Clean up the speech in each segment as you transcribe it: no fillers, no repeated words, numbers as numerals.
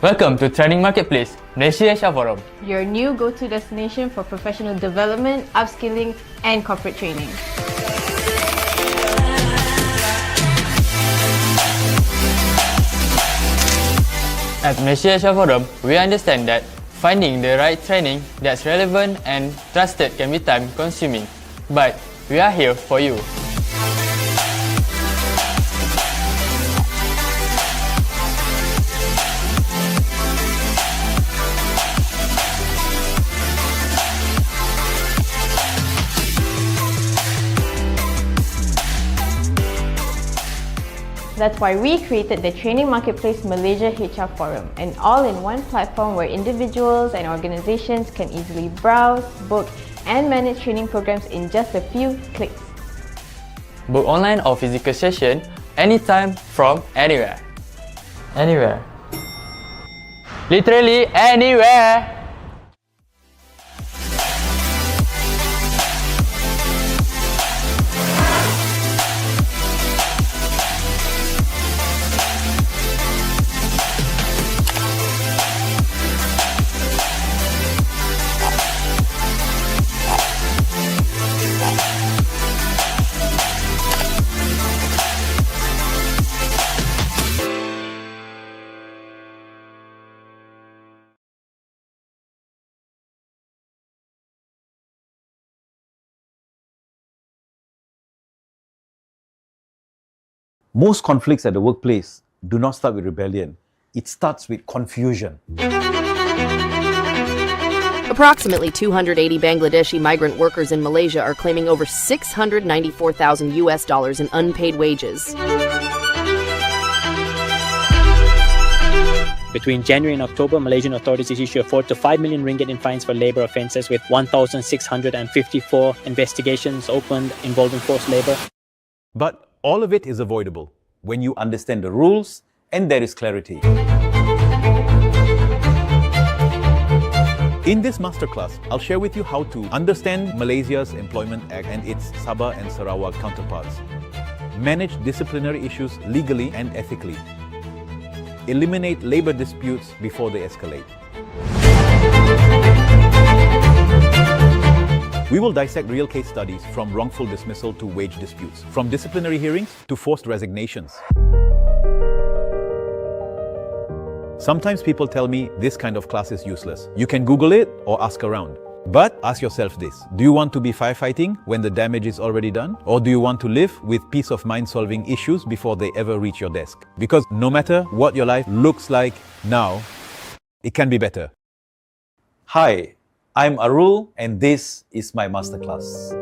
Welcome to Training Marketplace, Malaysia Asia Forum. Your new go-to destination for professional development, upskilling, and corporate training. At Malaysia Asia Forum, we understand that finding the right training that's relevant and trusted can be time-consuming, but we are here for you. That's why we created the Training Marketplace Malaysia HR Forum, an all-in-one platform where individuals and organizations can easily browse, book, and manage training programs in just a few clicks. Book online or physical session anytime from anywhere. Anywhere. Literally anywhere! Most conflicts at the workplace do not start with rebellion. It starts with confusion. Approximately 280 Bangladeshi migrant workers in Malaysia are claiming over $694,000 in unpaid wages. Between January and October, Malaysian authorities issued 4 to 5 million ringgit in fines for labour offences, with 1,654 investigations opened involving forced labour. But all of it is avoidable when you understand the rules and there is clarity. In this masterclass, I'll share with you how to understand Malaysia's Employment Act and its Sabah and Sarawak counterparts, manage disciplinary issues legally and ethically, eliminate labour disputes before they escalate. We will dissect real case studies from wrongful dismissal to wage disputes, from disciplinary hearings to forced resignations. Sometimes people tell me this kind of class is useless. You can Google it or ask around. But ask yourself this: do you want to be firefighting when the damage is already done? Or do you want to live with peace of mind solving issues before they ever reach your desk? Because no matter what your life looks like now, it can be better. Hi, I'm Arul and this is my masterclass.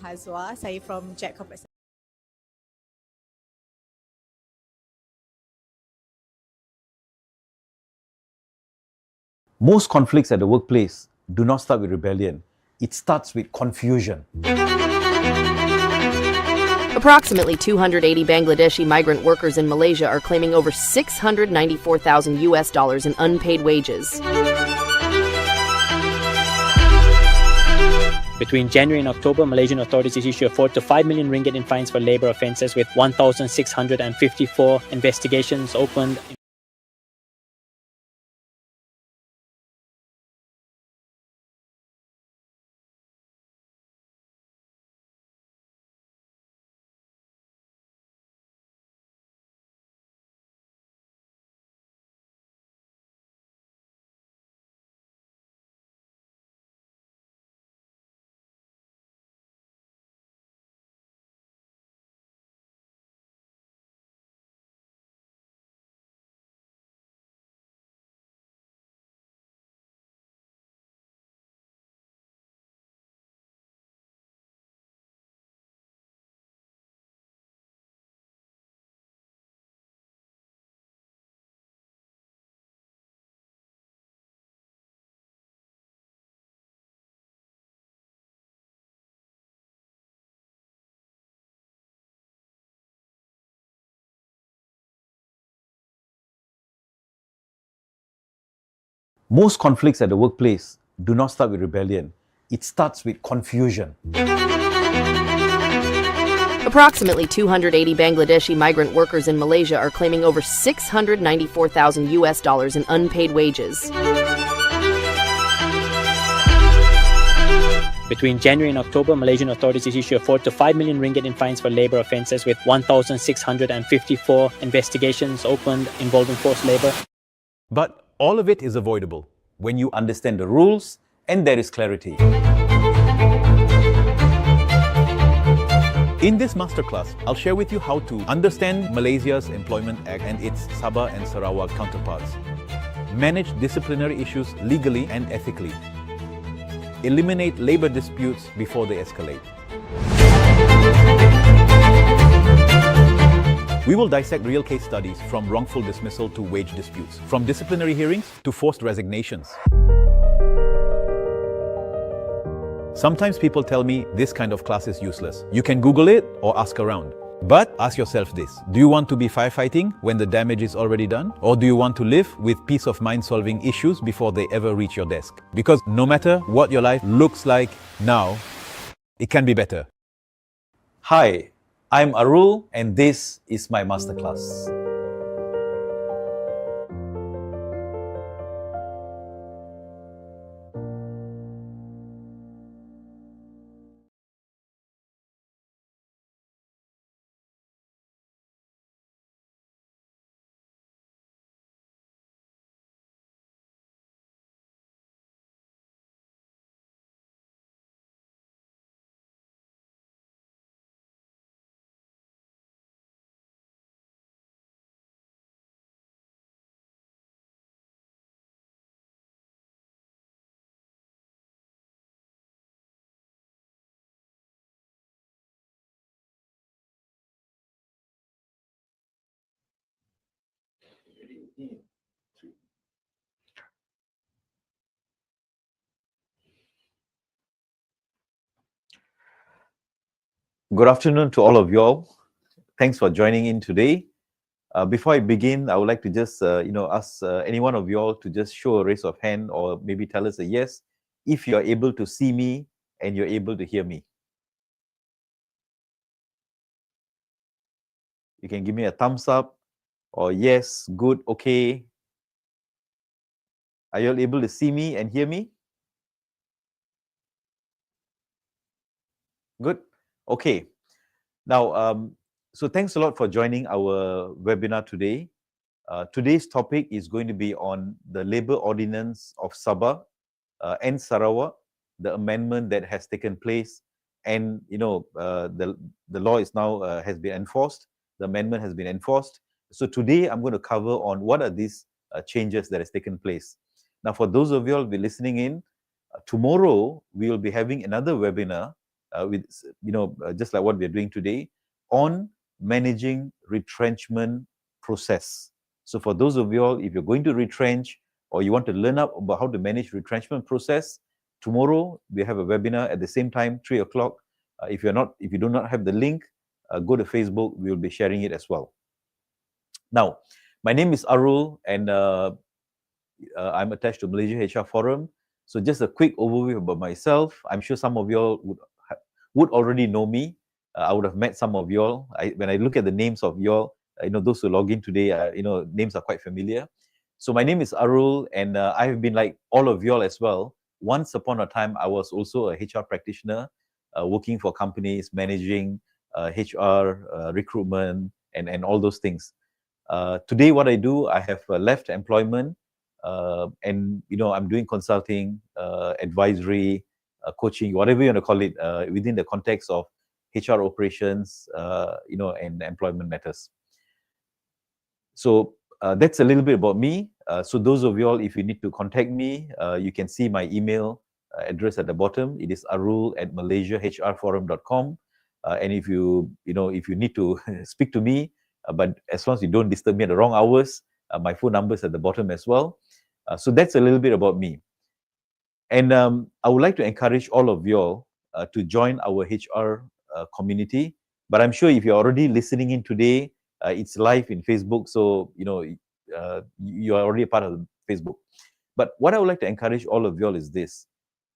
Hazwa. Saya from Jet Corporate. Most conflicts at the workplace do not start with rebellion. It starts with confusion. Approximately 280 Bangladeshi migrant workers in Malaysia are claiming over $694,000 in unpaid wages. Between January and October, Malaysian authorities issued 4 to 5 million ringgit in fines for labour offences, with 1,654 investigations opened. Most conflicts at the workplace do not start with rebellion. It starts with confusion. Approximately 280 Bangladeshi migrant workers in Malaysia are claiming over $694,000 in unpaid wages. Between January and October, Malaysian authorities issued 4 to 5 million ringgit in fines for labour offences, with 1,654 investigations opened involving forced labour. But all of it is avoidable when you understand the rules and there is clarity. In this masterclass, I'll share with you how to understand Malaysia's Employment Act and its Sabah and Sarawak counterparts, manage disciplinary issues legally and ethically, eliminate labour disputes before they escalate. We will dissect real case studies from wrongful dismissal to wage disputes, from disciplinary hearings to forced resignations. Sometimes people tell me this kind of class is useless. You can Google it or ask around. But ask yourself this: do you want to be firefighting when the damage is already done? Or do you want to live with peace of mind solving issues before they ever reach your desk? Because no matter what your life looks like now, it can be better. Hi, I'm Arul and this is my masterclass. Good afternoon to all of you all. Thanks for joining in today. Before I begin, I would like to just ask any one of you all to just show a raise of hand or maybe tell us a yes if you're able to see me and you're able to hear me. You can give me a thumbs up or yes, good, okay. Are you all able to see me and hear me? Good. Okay. Now, so thanks a lot for joining our webinar today. Today's topic is going to be on the Labour Ordinance of Sabah and Sarawak, the amendment that has taken place, and the law is now has been enforced. The amendment has been enforced. So today I'm going to cover on what are these changes that has taken place. Now, for those of you all who will be listening in, tomorrow we will be having another webinar with just like what we're doing today, on managing retrenchment process. So for those of you all, if you're going to retrench or you want to learn up about how to manage retrenchment process, tomorrow we have a webinar at the same time, 3 o'clock. If you do not have the link, go to Facebook. We will be sharing it as well. Now, my name is Arul, and I'm attached to Malaysia HR Forum. So just a quick overview about myself. I'm sure some of you all would already know me. I would have met some of you all. When I look at the names of you all, those who log in today, names are quite familiar. So my name is Arul, and I have been like all of you all as well. Once upon a time, I was also a HR practitioner, working for companies, managing HR, recruitment, and all those things. Today, what I do, I have left employment, and I'm doing consulting, advisory, coaching, whatever you want to call it, within the context of HR operations, and employment matters. So that's a little bit about me. So those of you all, if you need to contact me, you can see my email address at the bottom. It is arul@malaysiahrforum.com. And if you need to speak to me, but as long as you don't disturb me at the wrong hours, my phone number is at the bottom as well. So that's a little bit about me. And I would like to encourage all of you all to join our HR community. But I'm sure if you're already listening in today, it's live in Facebook, so you are already a part of Facebook. But what I would like to encourage all of you all is this: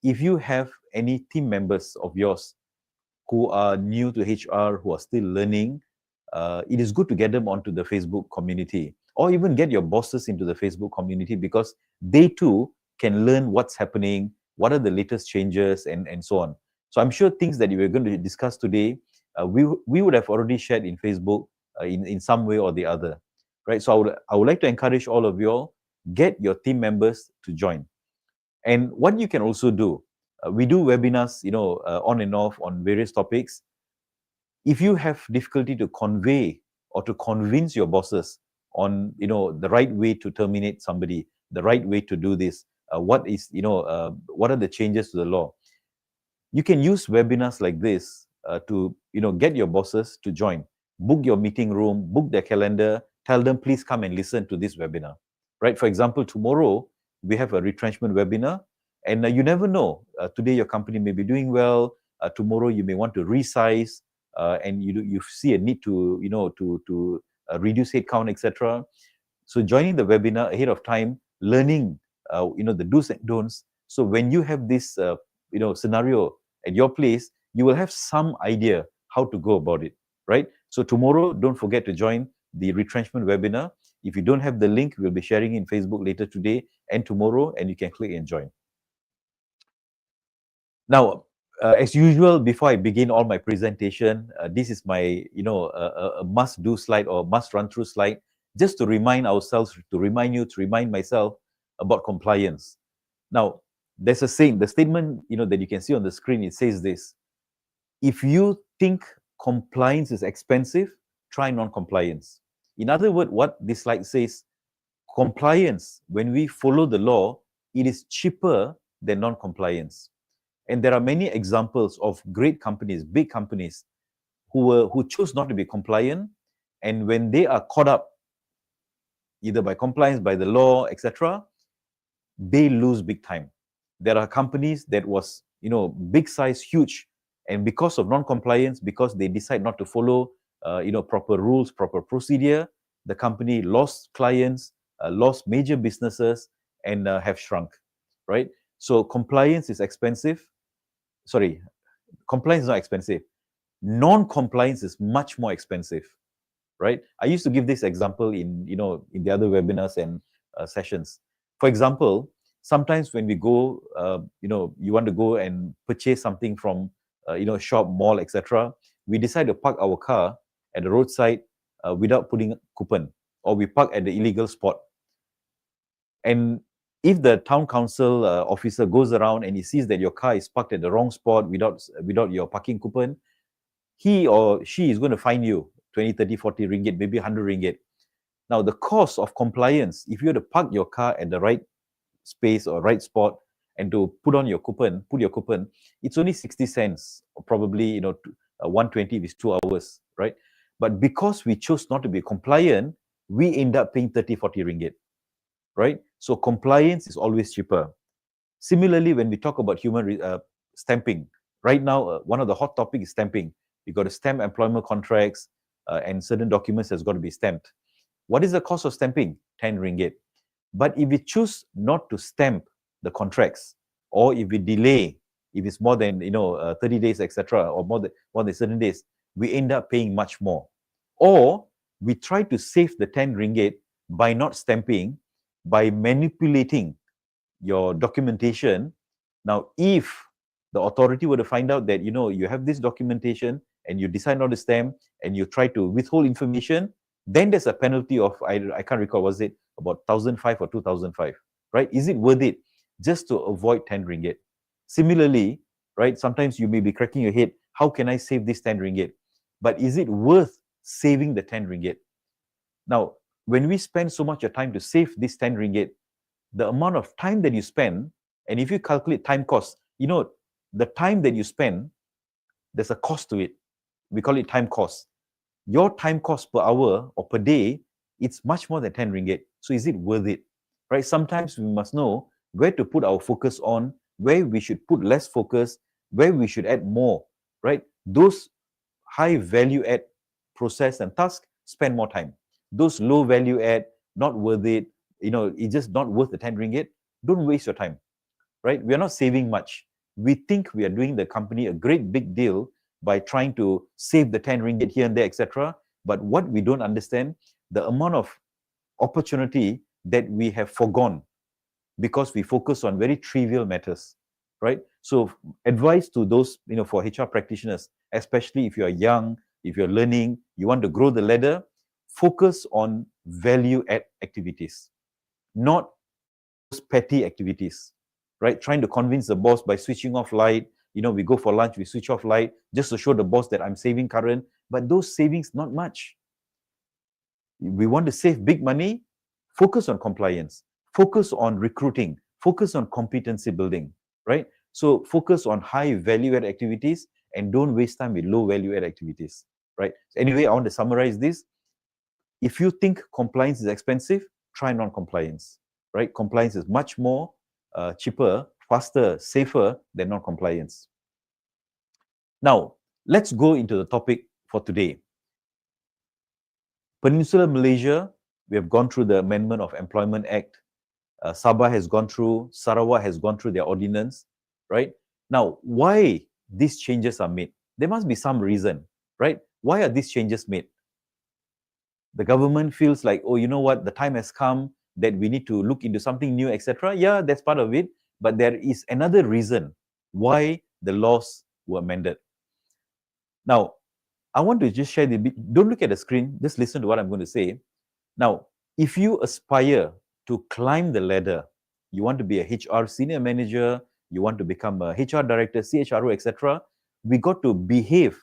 if you have any team members of yours who are new to HR, who are still learning, it is good to get them onto the Facebook community, or even get your bosses into the Facebook community, because they too can learn what's happening, what are the latest changes, and so on. So I'm sure things that we're going to discuss today, we would have already shared in Facebook in some way or the other, right? So I would like to encourage all of you all, get your team members to join. And what you can also do, we do webinars, on and off on various topics. If you have difficulty to convey or to convince your bosses on, the right way to terminate somebody, the right way to do this, what are the changes to the law, you can use webinars like this to, get your bosses to join. Book your meeting room, book their calendar, tell them, please come and listen to this webinar, right? For example, tomorrow we have a retrenchment webinar, and you never know. Today your company may be doing well. Tomorrow you may want to resize, and you see a need to, to reduce headcount, etc. So joining the webinar ahead of time, learning, the do's and don'ts. So when you have this, scenario at your place, you will have some idea how to go about it, right? So tomorrow, don't forget to join the retrenchment webinar. If you don't have the link, we'll be sharing in Facebook later today and tomorrow, and you can click and join. Now, as usual, before I begin all my presentation, this is my, a must-do slide or must-run-through slide, just to remind ourselves, to remind you, to remind myself about compliance. Now, there's a saying, the statement, that you can see on the screen, it says this: if you think compliance is expensive, try non-compliance. In other words, what this slide says, compliance, when we follow the law, it is cheaper than non-compliance. And there are many examples of great companies, big companies, who choose not to be compliant, and when they are caught up, either by compliance, by the law, etc., they lose big time. There are companies that was, big size, huge, and because of non-compliance, because they decide not to follow, proper rules, proper procedure, the company lost clients, lost major businesses, and have shrunk, right? So compliance is expensive. Sorry, compliance is not expensive. Non-compliance is much more expensive, right? I used to give this example in, in the other webinars and sessions. For example, sometimes when we go, you want to go and purchase something from, shop, mall, etc., we decide to park our car at the roadside without putting a coupon, or we park at the illegal spot. And if the town council officer goes around and he sees that your car is parked at the wrong spot without your parking coupon, he or she is going to fine you 20, 30, 40 ringgit, maybe 100 ringgit. Now, the cost of compliance, if you have to park your car at the right space or right spot, and to put your coupon, it's only 60 cents, or probably 120 if it's 2 hours, right? But because we chose not to be compliant, we end up paying 30, 40 ringgit, right? So compliance is always cheaper. Similarly, when we talk about stamping, right now, one of the hot topics is stamping. You got to stamp employment contracts, and certain documents has got to be stamped. What is the cost of stamping? 10 ringgit. But if we choose not to stamp the contracts, or if we delay, if it's more than 30 days, etc., or more than certain days, we end up paying much more. Or we try to save the 10 ringgit by not stamping, by manipulating your documentation. Now, if the authority were to find out that you have this documentation and you decide not to stamp and you try to withhold information, then there's a penalty of, I can't recall, was it about 1,005 or 2,005, right? Is it worth it just to avoid 10 ringgit? Similarly, right, sometimes you may be cracking your head, how can I save this 10 ringgit? But is it worth saving the 10 ringgit? Now, when we spend so much time to save this 10 ringgit, the amount of time that you spend, and if you calculate time cost, the time that you spend, there's a cost to it. We call it time cost. Your time cost per hour or per day, it's much more than 10 ringgit. So is it worth it? Right? Sometimes we must know where to put our focus on, where we should put less focus, where we should add more, right? Those high value add process and task, spend more time. Those low value add, not worth it, it's just not worth the 10 ringgit. Don't waste your time, right? We are not saving much. We think we are doing the company a great big deal by trying to save the 10 ringgit here and there, etc. But what we don't understand, the amount of opportunity that we have forgone because we focus on very trivial matters, right? So advice to those, for HR practitioners, especially if you are young, if you're learning, you want to grow the ladder, focus on value add activities, not those petty activities, right? Trying to convince the boss by switching off light, we go for lunch, we switch off light just to show the boss that I'm saving current, but those savings, not much. We want to save big money, focus on compliance, focus on recruiting, focus on competency building, right? So focus on high value add activities and don't waste time with low value add activities, right? Anyway, I want to summarize this. If you think compliance is expensive, try non-compliance, right? Compliance is much more cheaper, faster, safer than non-compliance. Now, let's go into the topic for today. Peninsular Malaysia, we have gone through the Amendment of Employment Act. Sabah has gone through, Sarawak has gone through their ordinance, right? Now, why these changes are made? There must be some reason, right? Why are these changes made? The government feels like, oh, you know what, the time has come that we need to look into something new, etc. Yeah, that's part of it. But there is another reason why the laws were amended. Now, I want to just share don't look at the screen, just listen to what I'm going to say. Now, if you aspire to climb the ladder, you want to be a HR senior manager, you want to become a HR director, CHRO, etc., we got to behave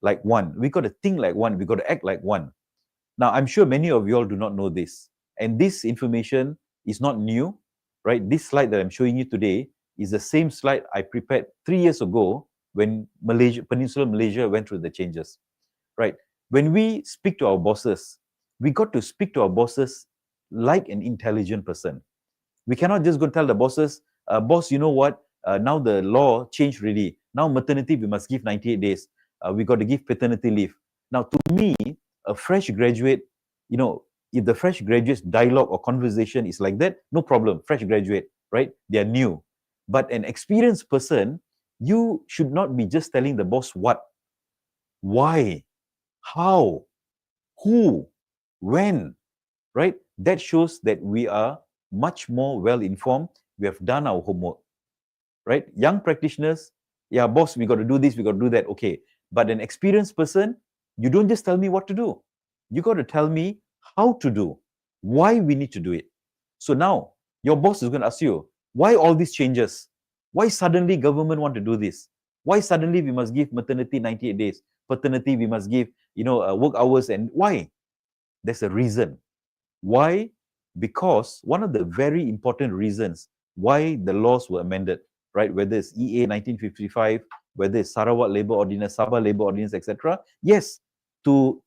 like one. We got to think like one. We got to act like one. Now, I'm sure many of you all do not know this. And this information is not new, right? This slide that I'm showing you today is the same slide I prepared 3 years ago when Peninsular Malaysia went through the changes, right? When we speak to our bosses, we got to speak to our bosses like an intelligent person. We cannot just go and tell the bosses, boss, you know what? Now the law changed really. Now maternity, we must give 98 days. We got to give paternity leave. Now, to me, a fresh graduate, if the fresh graduate's dialogue or conversation is like that, no problem, fresh graduate, right? They are new. But an experienced person, you should not be just telling the boss what, why, how, who, when, right? That shows that we are much more well-informed. We have done our homework, right? Young practitioners, yeah, boss, we got to do this, we got to do that, okay. But an experienced person, you don't just tell me what to do. You got to tell me how to do, why we need to do it. So now, your boss is going to ask you, why all these changes? Why suddenly government want to do this? Why suddenly we must give maternity 98 days? Paternity, we must give, work hours, and why? There's a reason. Why? Because one of the very important reasons why the laws were amended, right? Whether it's EA 1955, whether it's Sarawak Labour Ordinance, Sabah Labour Ordinance, etc. Yes, to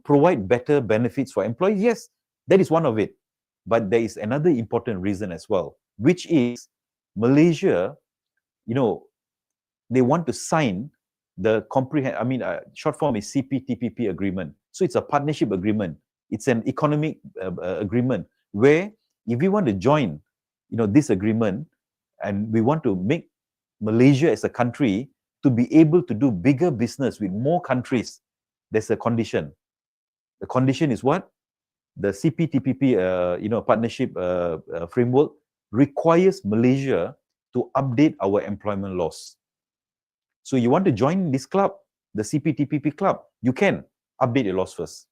provide better benefits for employees. Yes, that is one of it. But there is another important reason as well, which is Malaysia, they want to sign the short form is CPTPP agreement. So it's a partnership agreement. It's an economic agreement where if we want to join, this agreement, and we want to make Malaysia as a country to be able to do bigger business with more countries, there's a condition. The condition is what? The CPTPP, partnership framework requires Malaysia to update our employment laws. So you want to join this club, the CPTPP club, you can update your laws first,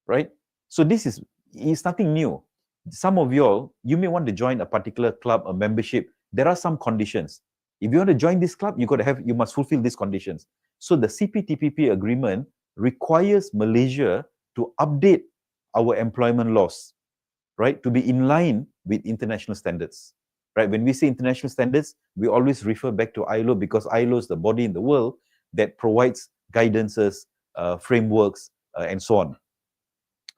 right? So this is nothing new. Some of you may want to join a particular club, a membership. There are some conditions. If you want to join this club, you must fulfill these conditions. So the CPTPP agreement requires Malaysia to update our employment laws, right? To be in line with international standards. Right? When we say international standards, we always refer back to ILO because ILO is the body in the world that provides guidances, frameworks, and so on.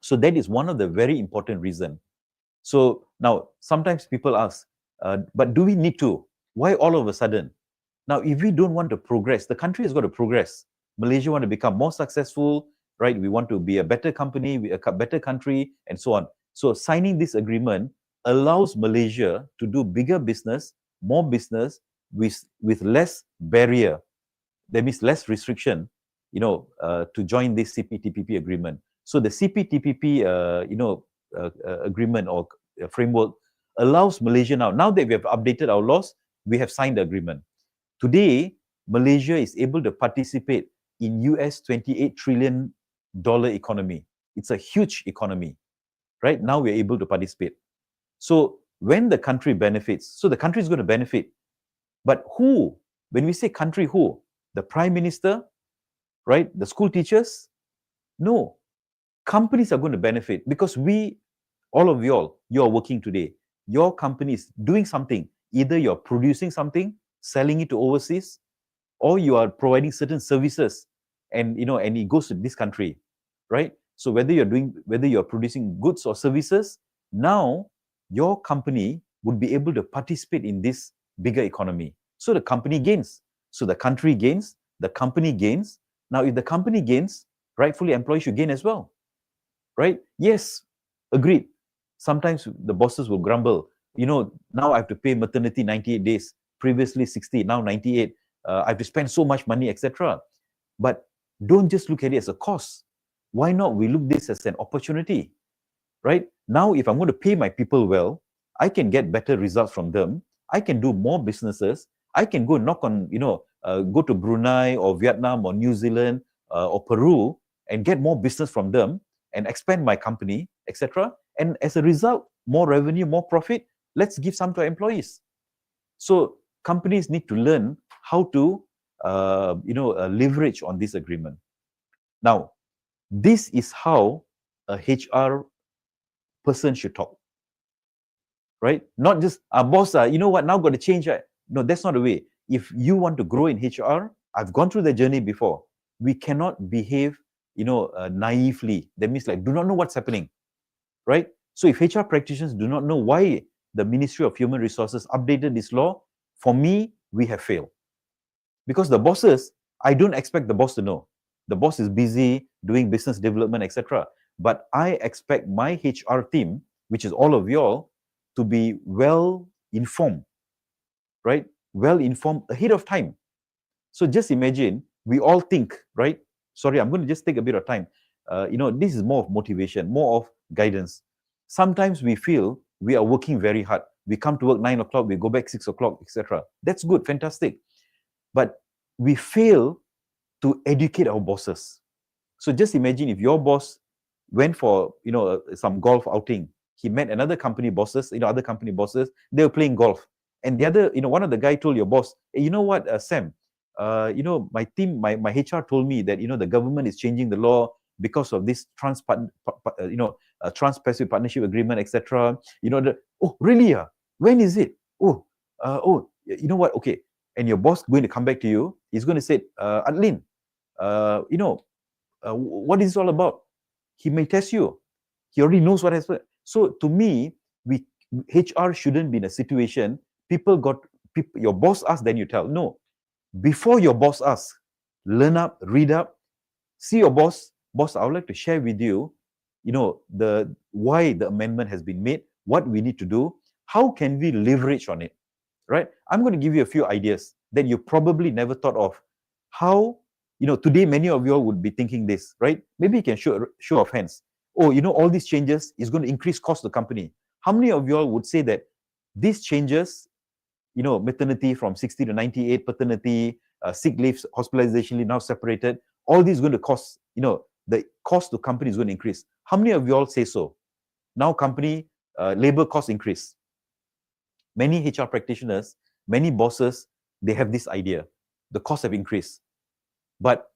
So that is one of the very important reasons. So now, sometimes people ask, but do we need to? Why all of a sudden? Now, if we don't want to progress, the country has got to progress. Malaysia want to become more successful, right? We want to be a better company, a better country, and so on. So signing this agreement allows Malaysia to do bigger business, more business with less barrier. That means less restriction, to join this CPTPP agreement. So the CPTPP, agreement or framework allows Malaysia now that we have updated our laws, we have signed the agreement. Today, Malaysia is able to participate in US $28 trillion economy. It's a huge economy, right? Now we're able to participate. So when the country benefits, so the country is going to benefit. But who? When we say country, who? The Prime Minister, right? The school teachers? No. Companies are going to benefit because all of you are working today. Your company is doing something. Either you're producing something, selling it to overseas, or you are providing certain services and it goes to this country, right? So whether you're producing goods or services, now your company would be able to participate in this bigger economy. So the company gains. So the country gains, the company gains. Now, if the company gains, rightfully employees should gain as well, right? Yes, agreed. Sometimes the bosses will grumble. Now I have to pay maternity 98 days. Previously 60, now 98. I have to spend so much money, etc. But don't just look at it as a cost. Why not we look this as an opportunity, right? Now, if I'm going to pay my people well, I can get better results from them. I can do more businesses. I can go knock on, go to Brunei or Vietnam or New Zealand or Peru and get more business from them and expand my company, etc. And as a result, more revenue, more profit. Let's give some to our employees. So companies need to learn how to, leverage on this agreement. Now, this is how a HR person should talk, right? Not just boss, now got to change. No, that's not the way. If you want to grow in HR, I've gone through the journey before. We cannot behave, naively. That means do not know what's happening, right? So if HR practitioners do not know why the Ministry of Human Resources updated this law, for me, we have failed. Because the bosses, I don't expect the boss to know. The boss is busy doing business development, etc. But I expect my HR team, which is all of y'all, to be well informed, right? Well informed ahead of time. So just imagine, we all think, right? Sorry, I'm going to just take a bit of time. This is more of motivation, more of guidance. Sometimes we feel we are working very hard. We come to work 9 o'clock, we go back 6 o'clock, etc. That's good, fantastic. But we fail to educate our bosses. So just imagine if your boss went for some golf outing, he met another company bosses, other company bosses, they were playing golf. And the other, one of the guy told your boss, hey, you know what, Sam, my team, my HR told me that, the government is changing the law because of this Trans-Pacific Partnership Agreement, etc. Oh, really? When is it? you know what? Okay, and your boss going to come back to you. He's going to say, Adlin, what is this all about? He may test you. He already knows what has happened. So to me, HR shouldn't be in a situation your boss asks, then you tell. No, before your boss asks, learn up, read up, see your boss. Boss, I would like to share with you, why the amendment has been made, what we need to do, how can we leverage on it, right? I'm going to give you a few ideas that you probably never thought of. How, today many of you all would be thinking this, right? Maybe you can show of hands. Oh, all these changes is going to increase cost to the company. How many of you all would say that these changes, maternity from 60 to 98, paternity, sick leaves, hospitalization leave now separated, all these going to cost, the cost to company is going to increase. How many of you all say so? Now company labor cost increase. Many HR practitioners, many bosses, they have this idea. The costs have increased. But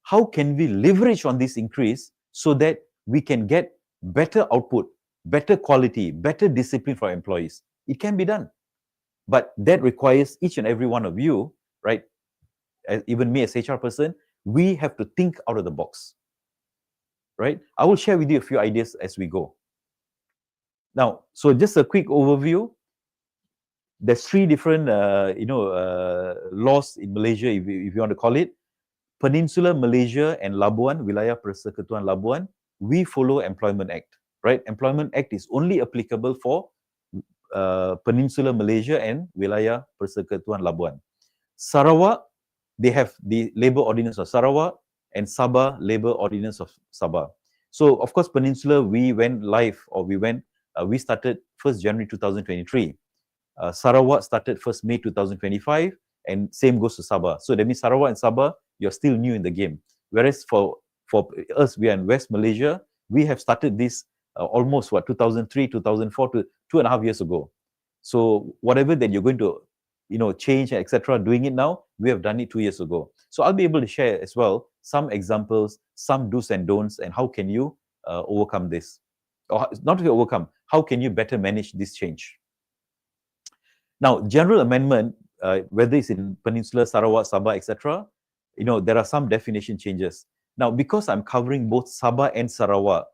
how can we leverage on this increase so that we can get better output, better quality, better discipline for employees? It can be done. But that requires each and every one of you, right? Even me as HR person, we have to think out of the box, right? I will share with you a few ideas as we go. Now, so just a quick overview. There's 3 different, laws in Malaysia, if you want to call it. Peninsular Malaysia and Labuan, Wilayah Persekutuan Labuan, we follow Employment Act, right? Employment Act is only applicable for Peninsular Malaysia and Wilayah Persekutuan Labuan. Sarawak, they have the Labour Ordinance of Sarawak, and Sabah, Labour Ordinance of Sabah. So, of course, Peninsular, we started 1st January 2023. Sarawak started 1st May 2025, and same goes to Sabah. So that means Sarawak and Sabah, you're still new in the game. Whereas for us, we are in West Malaysia, we have started this almost 2003, 2004 to 2.5 years ago. So whatever that you're going to change, etc., doing it now, we have done it 2 years ago. So I'll be able to share as well some examples, some do's and don'ts, and how can you overcome this, or not to overcome, how can you better manage this change. Now, general amendment, whether it's in Peninsula, Sarawak, Sabah, etc., there are some definition changes. Now, because I'm covering both Sabah and Sarawak,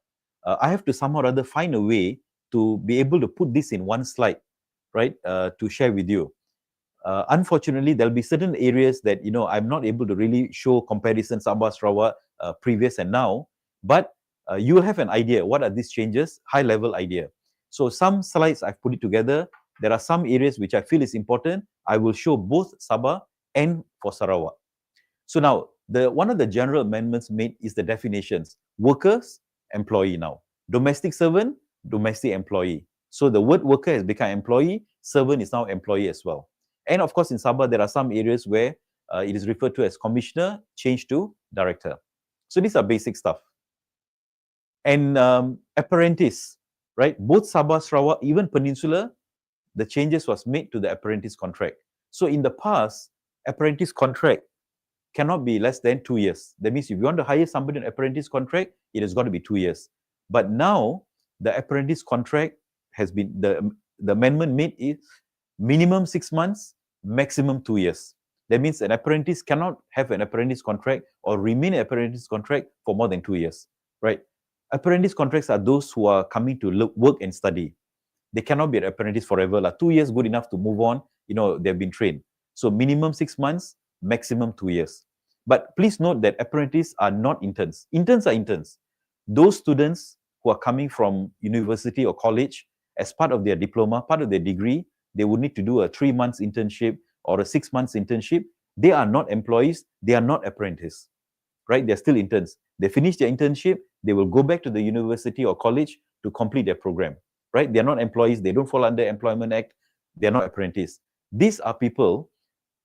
I have to somehow or other find a way to be able to put this in one slide, right, to share with you. Unfortunately, there'll be certain areas that, I'm not able to really show comparison, Sabah, Sarawak, previous and now, but you will have an idea, what are these changes, high level idea. So some slides, I've put it together. There are some areas which I feel is important. I will show both Sabah and for Sarawak. So now, one of the general amendments made is the definitions. Workers, employee now. Domestic servant, domestic employee. So the word worker has become employee, servant is now employee as well. And of course, in Sabah, there are some areas where it is referred to as commissioner, changed to director. So these are basic stuff. And apprentice, right? Both Sabah, Sarawak, even Peninsula, the changes was made to the apprentice contract. So in the past, apprentice contract cannot be less than 2 years. That means if you want to hire somebody on apprentice contract, it has got to be 2 years. But now, the apprentice contract has been, the amendment made is minimum 6 months, maximum 2 years. That means an apprentice cannot have an apprentice contract or remain an apprentice contract for more than 2 years, right? Apprentice contracts are those who are coming to work and study. They cannot be an apprentice forever. 2 years good enough to move on. They've been trained. So minimum 6 months, maximum 2 years. But please note that apprentices are not interns. Interns are interns. Those students who are coming from university or college as part of their diploma, part of their degree, they would need to do a 3 months internship or a 6 months internship. They are not employees. They are not apprentices, right? They're still interns. They finish their internship. They will go back to the university or college to complete their program, right? They're not employees. They don't fall under Employment Act. They're not apprentices. These are people,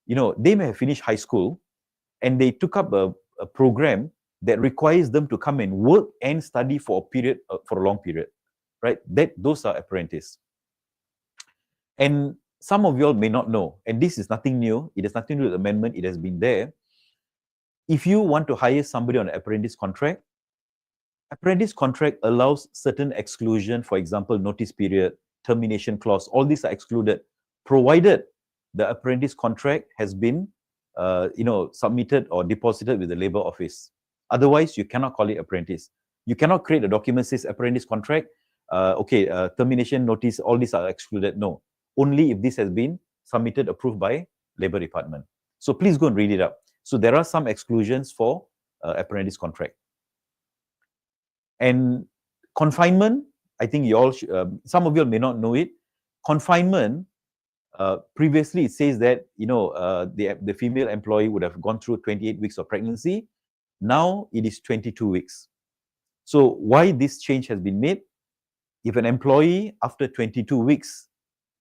they may have finished high school and they took up a program that requires them to come and work and study for a long period, right? Those are apprentices. And some of you all may not know, and this is nothing new. It has nothing to do with the amendment. It has been there. If you want to hire somebody on an apprentice contract allows certain exclusion, for example, notice period, termination clause, all these are excluded. provided the apprentice contract has been submitted or deposited with the Labour Office. Otherwise, you cannot call it apprentice. You cannot create a document that says apprentice contract, termination notice, all these are excluded. No, only if this has been submitted, approved by Labour Department. So please go and read it up. So there are some exclusions for apprentice contract. And confinement, I think you all, some of you may not know it. Confinement, previously it says that, the female employee would have gone through 28 weeks of pregnancy. Now it is 22 weeks. So why this change has been made? If an employee, after 22 weeks,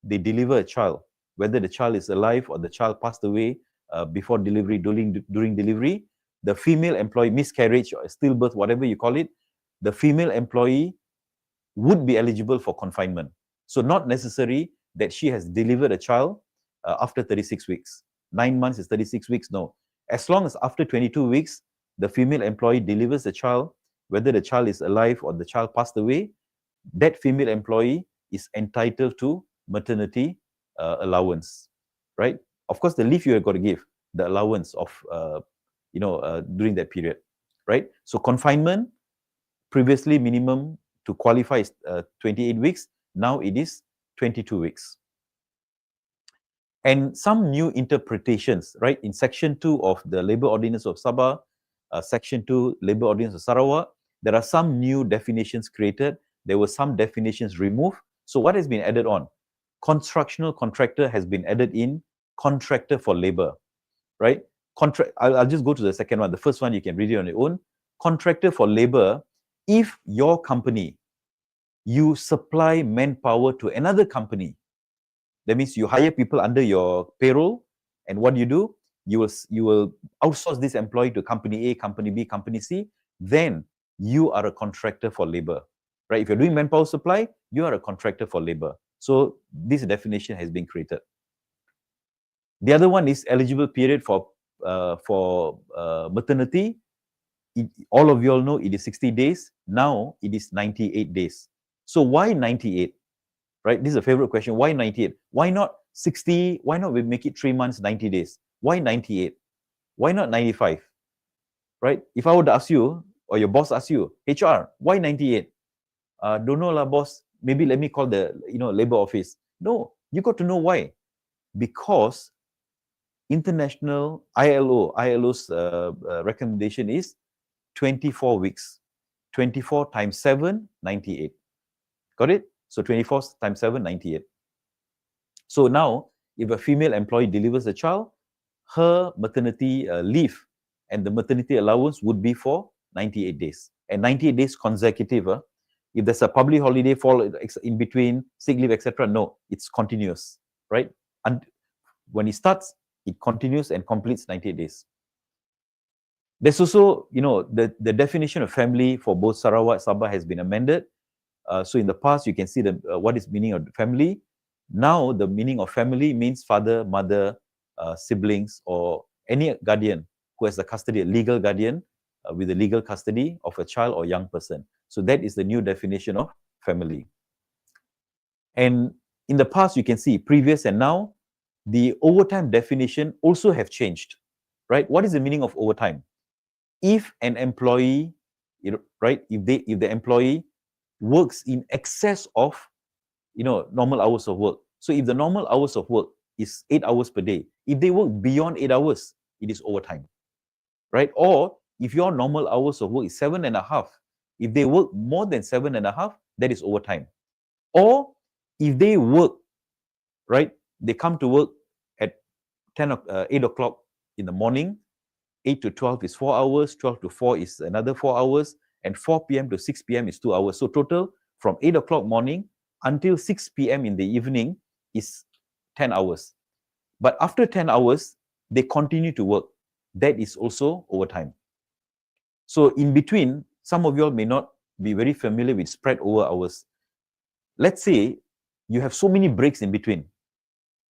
they deliver a child, whether the child is alive or the child passed away before delivery, during delivery, the female employee, miscarriage or stillbirth, whatever you call it, the female employee would be eligible for confinement. So not necessary that she has delivered a child after 36 weeks. 9 months is 36 weeks, no. As long as after 22 weeks, the female employee delivers a child, whether the child is alive or the child passed away, that female employee is entitled to maternity allowance, right? Of course, the leave you have got to give, the allowance of, during that period, right? So confinement, previously minimum to qualify is 28 weeks. Now it is 22 weeks. And some new interpretations, right? In Section 2 of the Labour Ordinance of Sabah, Section 2 Labour Ordinance of Sarawak, there are some new definitions created. There were some definitions removed. So what has been added on? Constructional contractor has been added in, contractor for labor, right? I'll just go to the second one. The first one, you can read it on your own. Contractor for labor, if your company, you supply manpower to another company, that means you hire people under your payroll, and what do? You will outsource this employee to company A, company B, company C, then you are a contractor for labor, right? If you're doing manpower supply, you are a contractor for labor. So this definition has been created. The other one is eligible period for maternity. All of you all know it is 60 days. Now it is 98 days. So why 98? Right? This is a favorite question. Why 98? Why not 60? Why not we make it 3 months, 90 days? Why 98? Why not 95? Right? If I would ask you, or your boss asks you, HR, why 98? Don't know lah, boss. Maybe let me call the Labour Office. No, you got to know why. Because international ILO's recommendation is 24 weeks. 24 times 7, 98. Got it? So 24 times 7, 98. So now, if a female employee delivers a child, her maternity leave and the maternity allowance would be for 98 days. And 98 days consecutive. If there's a public holiday fall in between, sick leave, etc., no, it's continuous, right? And when it starts, it continues and completes 98 days. There's also, the definition of family for both Sarawak and Sabah has been amended. So in the past, you can see what is meaning of family. Now, the meaning of family means father, mother, siblings, or any guardian who has the custody, a legal guardian with the legal custody of a child or young person. So that is the new definition of family. And in the past, you can see previous and now, the overtime definition also have changed, right? What is the meaning of overtime? If an employee, right, if the employee works in excess of, normal hours of work. So if the normal hours of work is 8 hours per day, if they work beyond 8 hours, it is overtime, right? Or if your normal hours of work is 7.5, if they work more than 7.5, that is overtime. Or if they work, right, they come to work at 8 o'clock in the morning, 8 to 12 is 4 hours, 12 to 4 is another 4 hours, and 4 p.m. to 6 p.m. is 2 hours. So total from 8 o'clock morning until 6 p.m. in the evening is 10 hours. But after 10 hours, they continue to work. That is also overtime. So in between, some of you all may not be very familiar with spread over hours. Let's say you have so many breaks in between.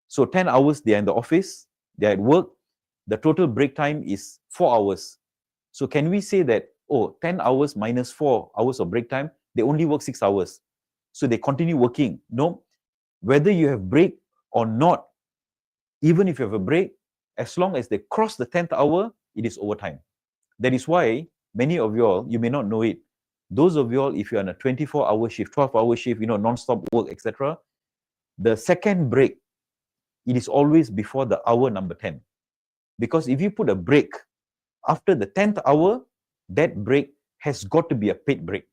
So 10 hours, they are in the office, they are at work. The total break time is 4 hours. So can we say that, 10 hours minus 4 hours of break time, they only work 6 hours. So they continue working. No, whether you have break or not, even if you have a break, as long as they cross the 10th hour, it is overtime. That is why many of you all, you may not know it. Those of you all, if you're on a 24-hour shift, 12-hour shift, non-stop work, etc., the second break, it is always before the hour number 10. Because if you put a break after the 10th hour, that break has got to be a paid break.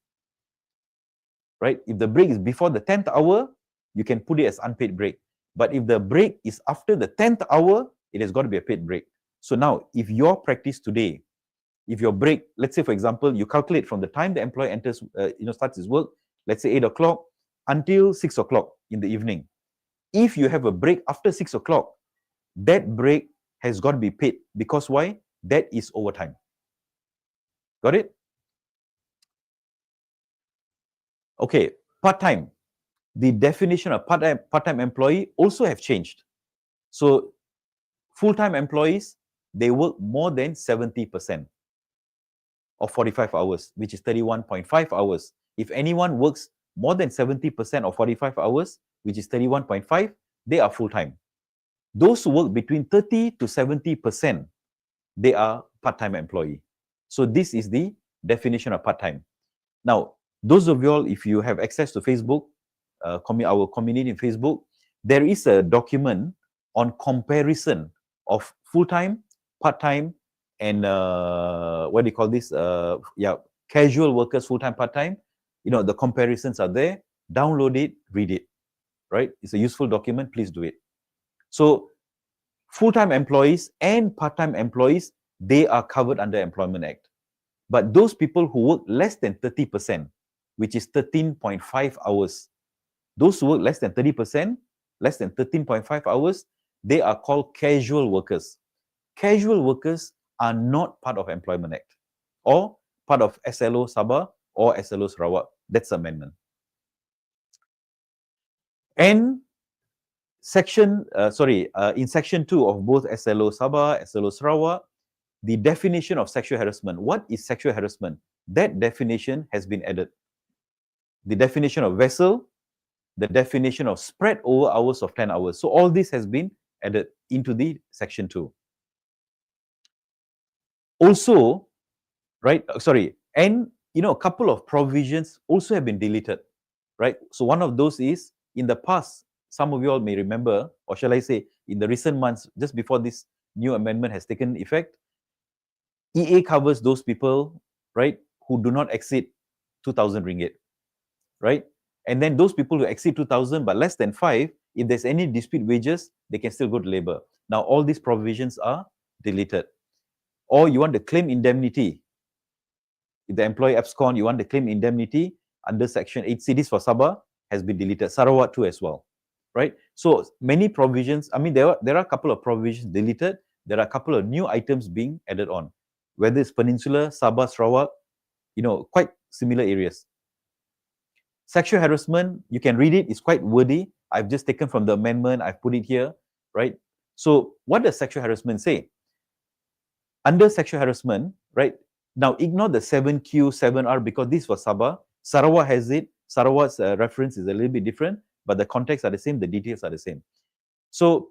Right? If the break is before the 10th hour, you can put it as unpaid break. But if the break is after the 10th hour, it has got to be a paid break. So now, if your practice today, if your break, let's say for example, you calculate from the time the employee enters, starts his work, let's say 8 o'clock until 6 o'clock in the evening. If you have a break after 6 o'clock, that break has got to be paid. Because why? That is overtime. Got it? Okay, part-time. The definition of part-time employee also have changed. So full-time employees, they work more than 70% of 45 hours, which is 31.5 hours. If anyone works more than 70% of 45 hours, which is 31.5, they are full-time. Those who work between 30 to 70%, they are part-time employee. So this is the definition of part-time. Now, those of you all, if you have access to Facebook, our community in Facebook, there is a document on comparison of full-time, part-time, and what do you call this? Casual workers, full-time, part-time. The comparisons are there. Download it, read it. Right? It's a useful document. Please do it. So, full-time employees and part-time employees, they are covered under Employment Act. But those people who work less than 30%, which is 13.5 hours, those who work less than 30%, less than 13.5 hours, they are called casual workers. Casual workers are not part of Employment Act or part of SLO Sabah or SLO Sarawak. That's the amendment. And in section 2 of both SLO Sabah, SLO Sarawak, the definition of sexual harassment. What is sexual harassment? That definition has been added. The definition of vessel, the definition of spread over hours of 10 hours. So all this has been added into the section 2. Also, and a couple of provisions also have been deleted, right? So one of those is, in the past, some of you all may remember, or shall I say, in the recent months, just before this new amendment has taken effect, EA covers those people, right, who do not exceed 2,000 ringgit, right? And then those people who exceed 2,000 but less than 5, if there's any dispute wages, they can still go to labor. Now, all these provisions are deleted. Or you want to claim indemnity. If the employee abscond, you want to claim indemnity under Section 8C, this for Sabah, has been deleted. Sarawak too as well, right? So many provisions, there are a couple of provisions deleted. There are a couple of new items being added on. Whether it's Peninsula, Sabah, Sarawak, quite similar areas. Sexual harassment, you can read it, it's quite wordy. I've just taken from the amendment, I've put it here, right? So what does sexual harassment say? Under sexual harassment, right? Now ignore the 7Q, 7R because this was Sabah. Sarawak has it. Sarawak's reference is a little bit different, but the contexts are the same, the details are the same. So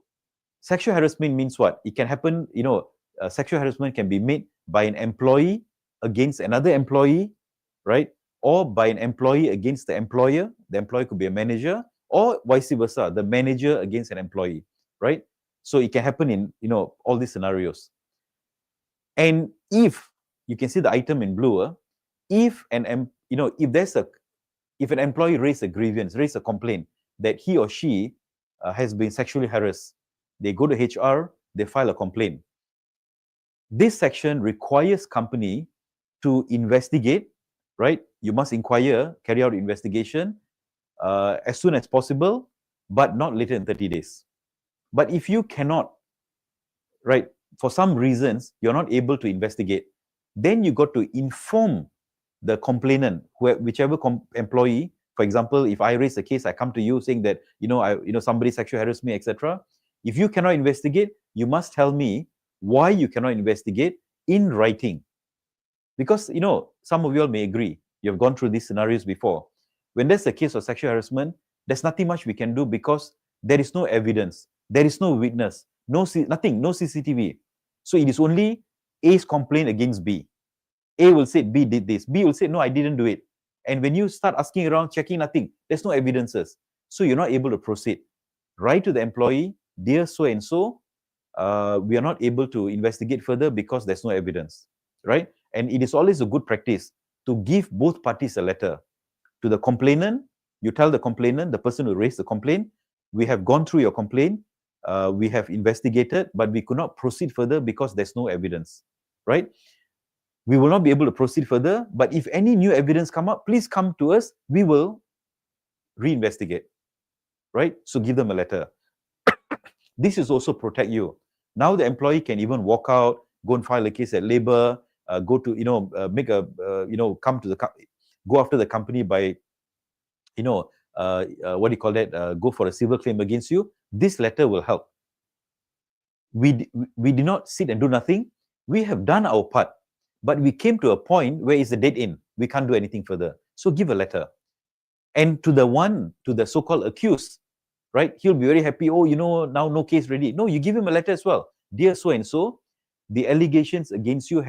sexual harassment means what? It can happen, sexual harassment can be made by an employee against another employee, right? Or by an employee against the employer. The employer could be a manager, or vice versa, the manager against an employee, right? So it can happen in, all these scenarios. And if, you can see the item in blue, if an employee raises a grievance, raises a complaint that he or she has been sexually harassed, they go to HR, they file a complaint. This section requires company to investigate, right? You must inquire, carry out investigation as soon as possible, but not later than 30 days. But if you cannot, right, for some reasons, you're not able to investigate, then you got to inform the complainant, whichever employee. For example, if I raise a case, I come to you saying that, somebody sexually harassed me, etc. If you cannot investigate, you must tell me why you cannot investigate in writing. Because, some of you all may agree, you've gone through these scenarios before. When there's a case of sexual harassment, there's nothing much we can do because there is no evidence, there is no witness, nothing, no CCTV. So it is only A's complaint against B. A will say B did this. B will say, no, I didn't do it. And when you start asking around, checking nothing, there's no evidences. So you're not able to proceed. Write to the employee, dear so-and-so, we are not able to investigate further because there's no evidence, right? And it is always a good practice to give both parties a letter. To the complainant, you tell the complainant, the person who raised the complaint, we have gone through your complaint, we have investigated, but we could not proceed further because there's no evidence, right? We will not be able to proceed further, but if any new evidence come up, please come to us, we will reinvestigate, right? So give them a letter. This is also protect you. Now the employee can even walk out, go and file a case at labor, go to, make a, go after the company by, what do you call that? Go for a civil claim against you. This letter will help. We did not sit and do nothing. We have done our part, but we came to a point where it's a dead end. We can't do anything further. So give a letter. And to the so-called accused, right? He'll be very happy. Oh, now no case ready. No, you give him a letter as well. Dear so-and-so, the allegations against you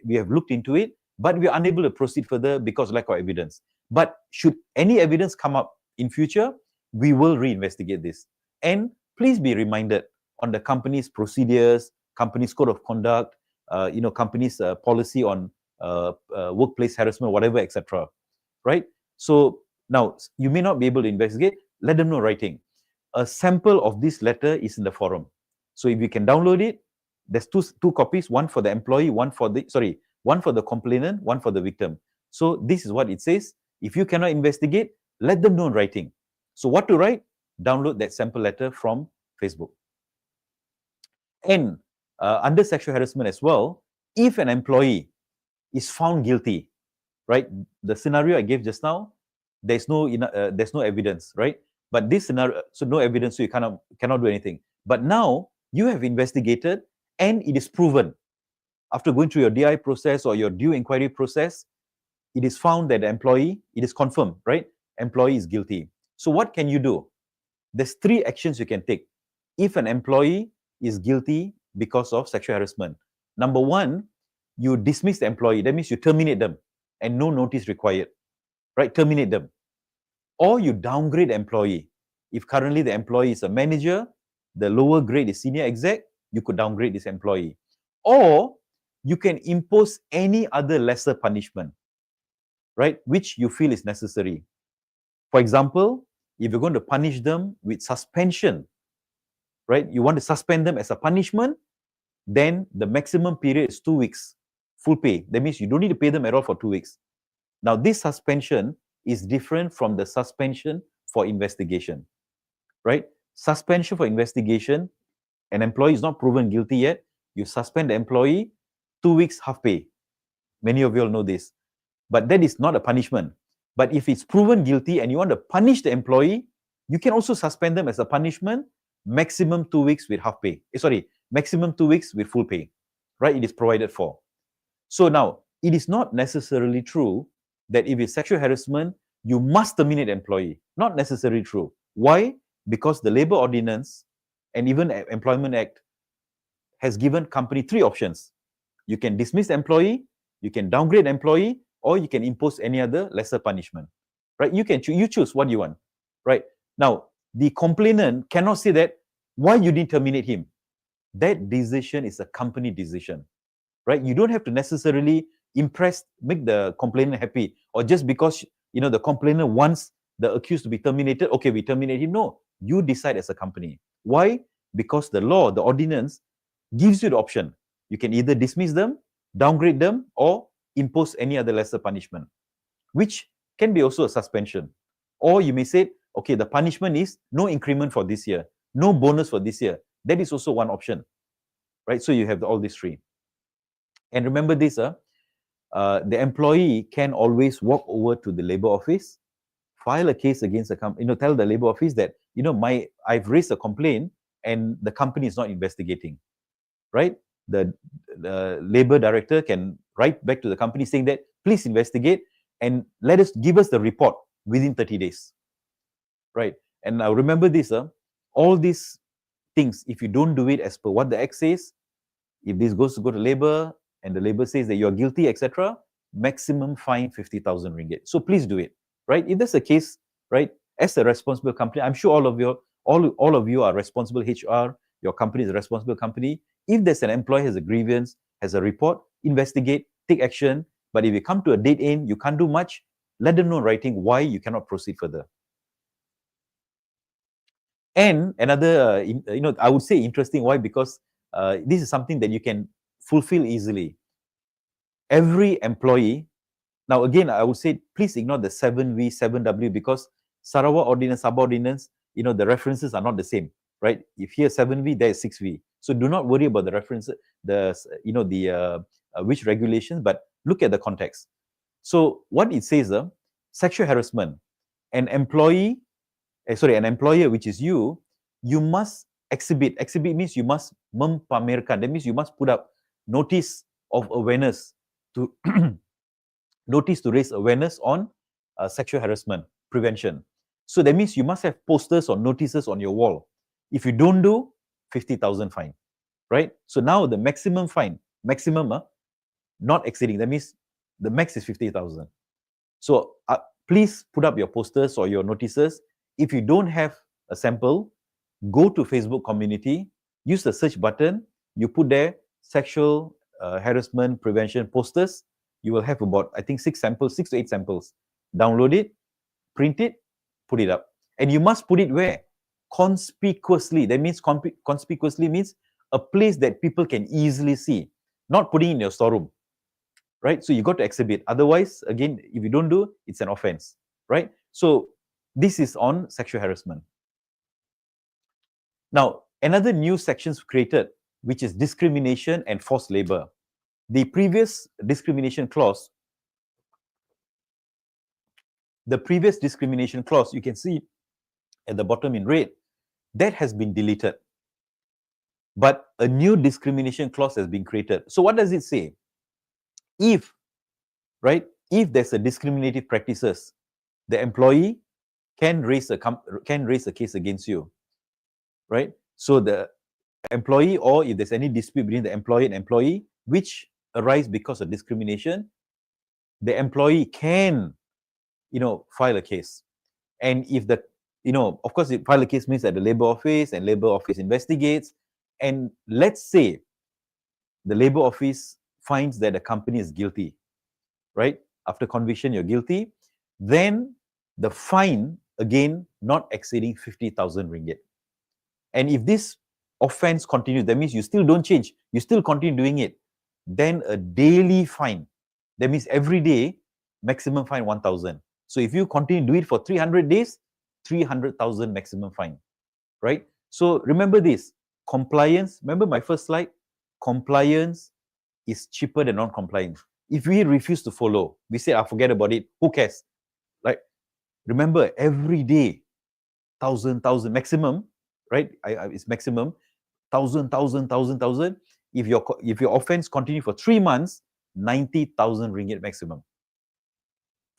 we have looked into it, but we are unable to proceed further because lack of evidence. But should any evidence come up in future, we will reinvestigate this. And please be reminded on the company's procedures, company's code of conduct, company's policy on workplace harassment, whatever, etc. Right? So now you may not be able to investigate. Let them know writing. A sample of this letter is in the forum. So if you can download it, there's two copies, one for the employee, one for the complainant, one for the victim. So this is what it says. If you cannot investigate, let them know in writing. So what to write? Download that sample letter from Facebook. And under sexual harassment as well, if an employee is found guilty, right? The scenario I gave just now, there's no evidence, right? But this scenario, so no evidence, so you cannot do anything. But now you have investigated and it is proven. After going through your DI process or your due inquiry process, it is found that the employee, it is confirmed, right? Employee is guilty. So what can you do? There's 3 actions you can take if an employee is guilty because of sexual harassment. Number 1, you dismiss the employee. That means you terminate them and no notice required, right? Terminate them. Or you downgrade the employee. If currently the employee is a manager, the lower grade is senior exec, you could downgrade this employee. Or you can impose any other lesser punishment, right? Which you feel is necessary. For example, if you're going to punish them with suspension, right? You want to suspend them as a punishment, then the maximum period is 2 weeks, full pay. That means you don't need to pay them at all for 2 weeks. Now, this suspension is different from the suspension for investigation, right? Suspension for investigation, an employee is not proven guilty yet, you suspend the employee, 2 weeks half pay. Many of you all know this. But that is not a punishment. But if it's proven guilty and you want to punish the employee, you can also suspend them as a punishment, maximum 2 weeks with half pay. Maximum 2 weeks with full pay, right? It is provided for. So now, it is not necessarily true that if it's sexual harassment, you must terminate the employee. Not necessarily true. Why? Because the Labour Ordinance and even Employment Act has given company 3 options. You can dismiss the employee, you can downgrade the employee, or you can impose any other lesser punishment, right? You choose what you want, right? Now, the complainant cannot say that, why you didn't terminate him? That decision is a company decision, right? You don't have to necessarily make the complainant happy, or just because the complainant wants the accused to be terminated, okay, we terminate him. No, you decide as a company. Why? Because the law, the ordinance, gives you the option. You can either dismiss them, downgrade them, or impose any other lesser punishment, which can be also a suspension. Or you may say, okay, the punishment is no increment for this year, no bonus for this year. That is also one option, right? So you have all these 3. And remember this, the employee can always walk over to the Labour Office, file a case against the company, tell the Labour Office that, I've raised a complaint and the company is not investigating, right? The Labour Director can write back to the company saying that, please investigate and give us the report within 30 days, right? And now remember this, all these things, if you don't do it as per what the Act says, if this goes to labor and the labor says that you're guilty, etc., maximum fine 50,000 ringgit. So please do it, right? If that's the case, right, as a responsible company, I'm sure all of you are responsible HR, your company is a responsible company. If there's an employee has a grievance, has a report, investigate, take action. But if you come to a dead end, you can't do much, let them know in writing why you cannot proceed further. And another, I would say interesting, why? Because this is something that you can fulfill easily. Every employee, now again, I would say, please ignore the 7V, 7W, because Sarawak Ordinance, Sabah Ordinance, the references are not the same, right? If here 7V, there is 6V. So do not worry about the references, which regulations, but look at the context. So what it says, sexual harassment, an employer, which is you must exhibit. Exhibit means you must mempamerkan. That means you must put up notice of awareness to notice to raise awareness on sexual harassment prevention. So that means you must have posters or notices on your wall. If you don't do, 50,000 fine, right? So now the maximum fine, not exceeding. That means the max is 50,000. So please put up your posters or your notices. If you don't have a sample, go to Facebook community, use the search button, you put there sexual harassment prevention posters. You will have about, I think, 6 to 8 samples. Download it, print it, put it up. And you must put it where? Conspicuously. That means conspicuously means a place that people can easily see, not putting in your storeroom, right? So you got to exhibit. Otherwise, again, if you don't do, it's an offense, right? So this is on sexual harassment. Now, another new section created, which is discrimination and forced labor. The previous discrimination clause, you can see at the bottom in red, that has been deleted. But a new discrimination clause has been created. So what does it say? If there's a discriminative practices, the employee can raise a case against you, right? So the employee, or if there's any dispute between the employer and employee, which arise because of discrimination, the employee can, file a case. And if the, of course, file a case means that the labor office investigates. And let's say the labor office finds that the company is guilty, right? After conviction, you're guilty. Then the fine, again, not exceeding 50,000 ringgit. And if this offense continues, that means you still don't change, you still continue doing it, then a daily fine. That means every day, maximum fine 1,000. So if you continue to do it for 300 days, 300,000 maximum fine, right? So remember this, compliance, remember my first slide? Compliance is cheaper than non-compliance. If we refuse to follow, we say, forget about it, who cares? Like, remember, every day, 1,000 maximum, right? It's maximum, 1,000. If your offense continue for 3 months, 90,000 ringgit maximum.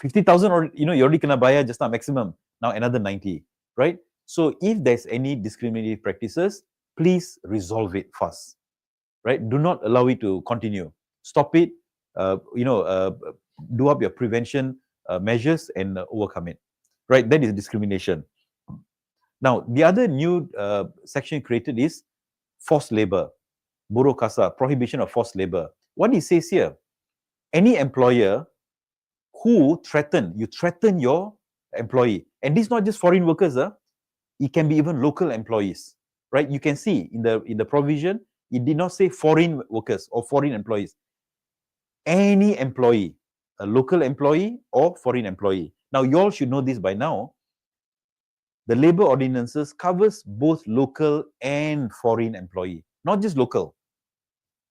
50,000, or you already kena bayar just now maximum. Now another 90, right? So if there's any discriminative practices, please resolve it fast, right? Do not allow it to continue. Stop it. Do up your prevention measures and overcome it, right? That is discrimination. Now, the other new section created is forced labor, buruh kasar, prohibition of forced labor. What it says here, any employer who threaten your employee, and this is not just foreign workers, it can be even local employees, right? You can see in the provision, it did not say foreign workers or foreign employees. Any employee, a local employee or foreign employee. Now, you all should know this by now. The labor ordinances covers both local and foreign employee, not just local.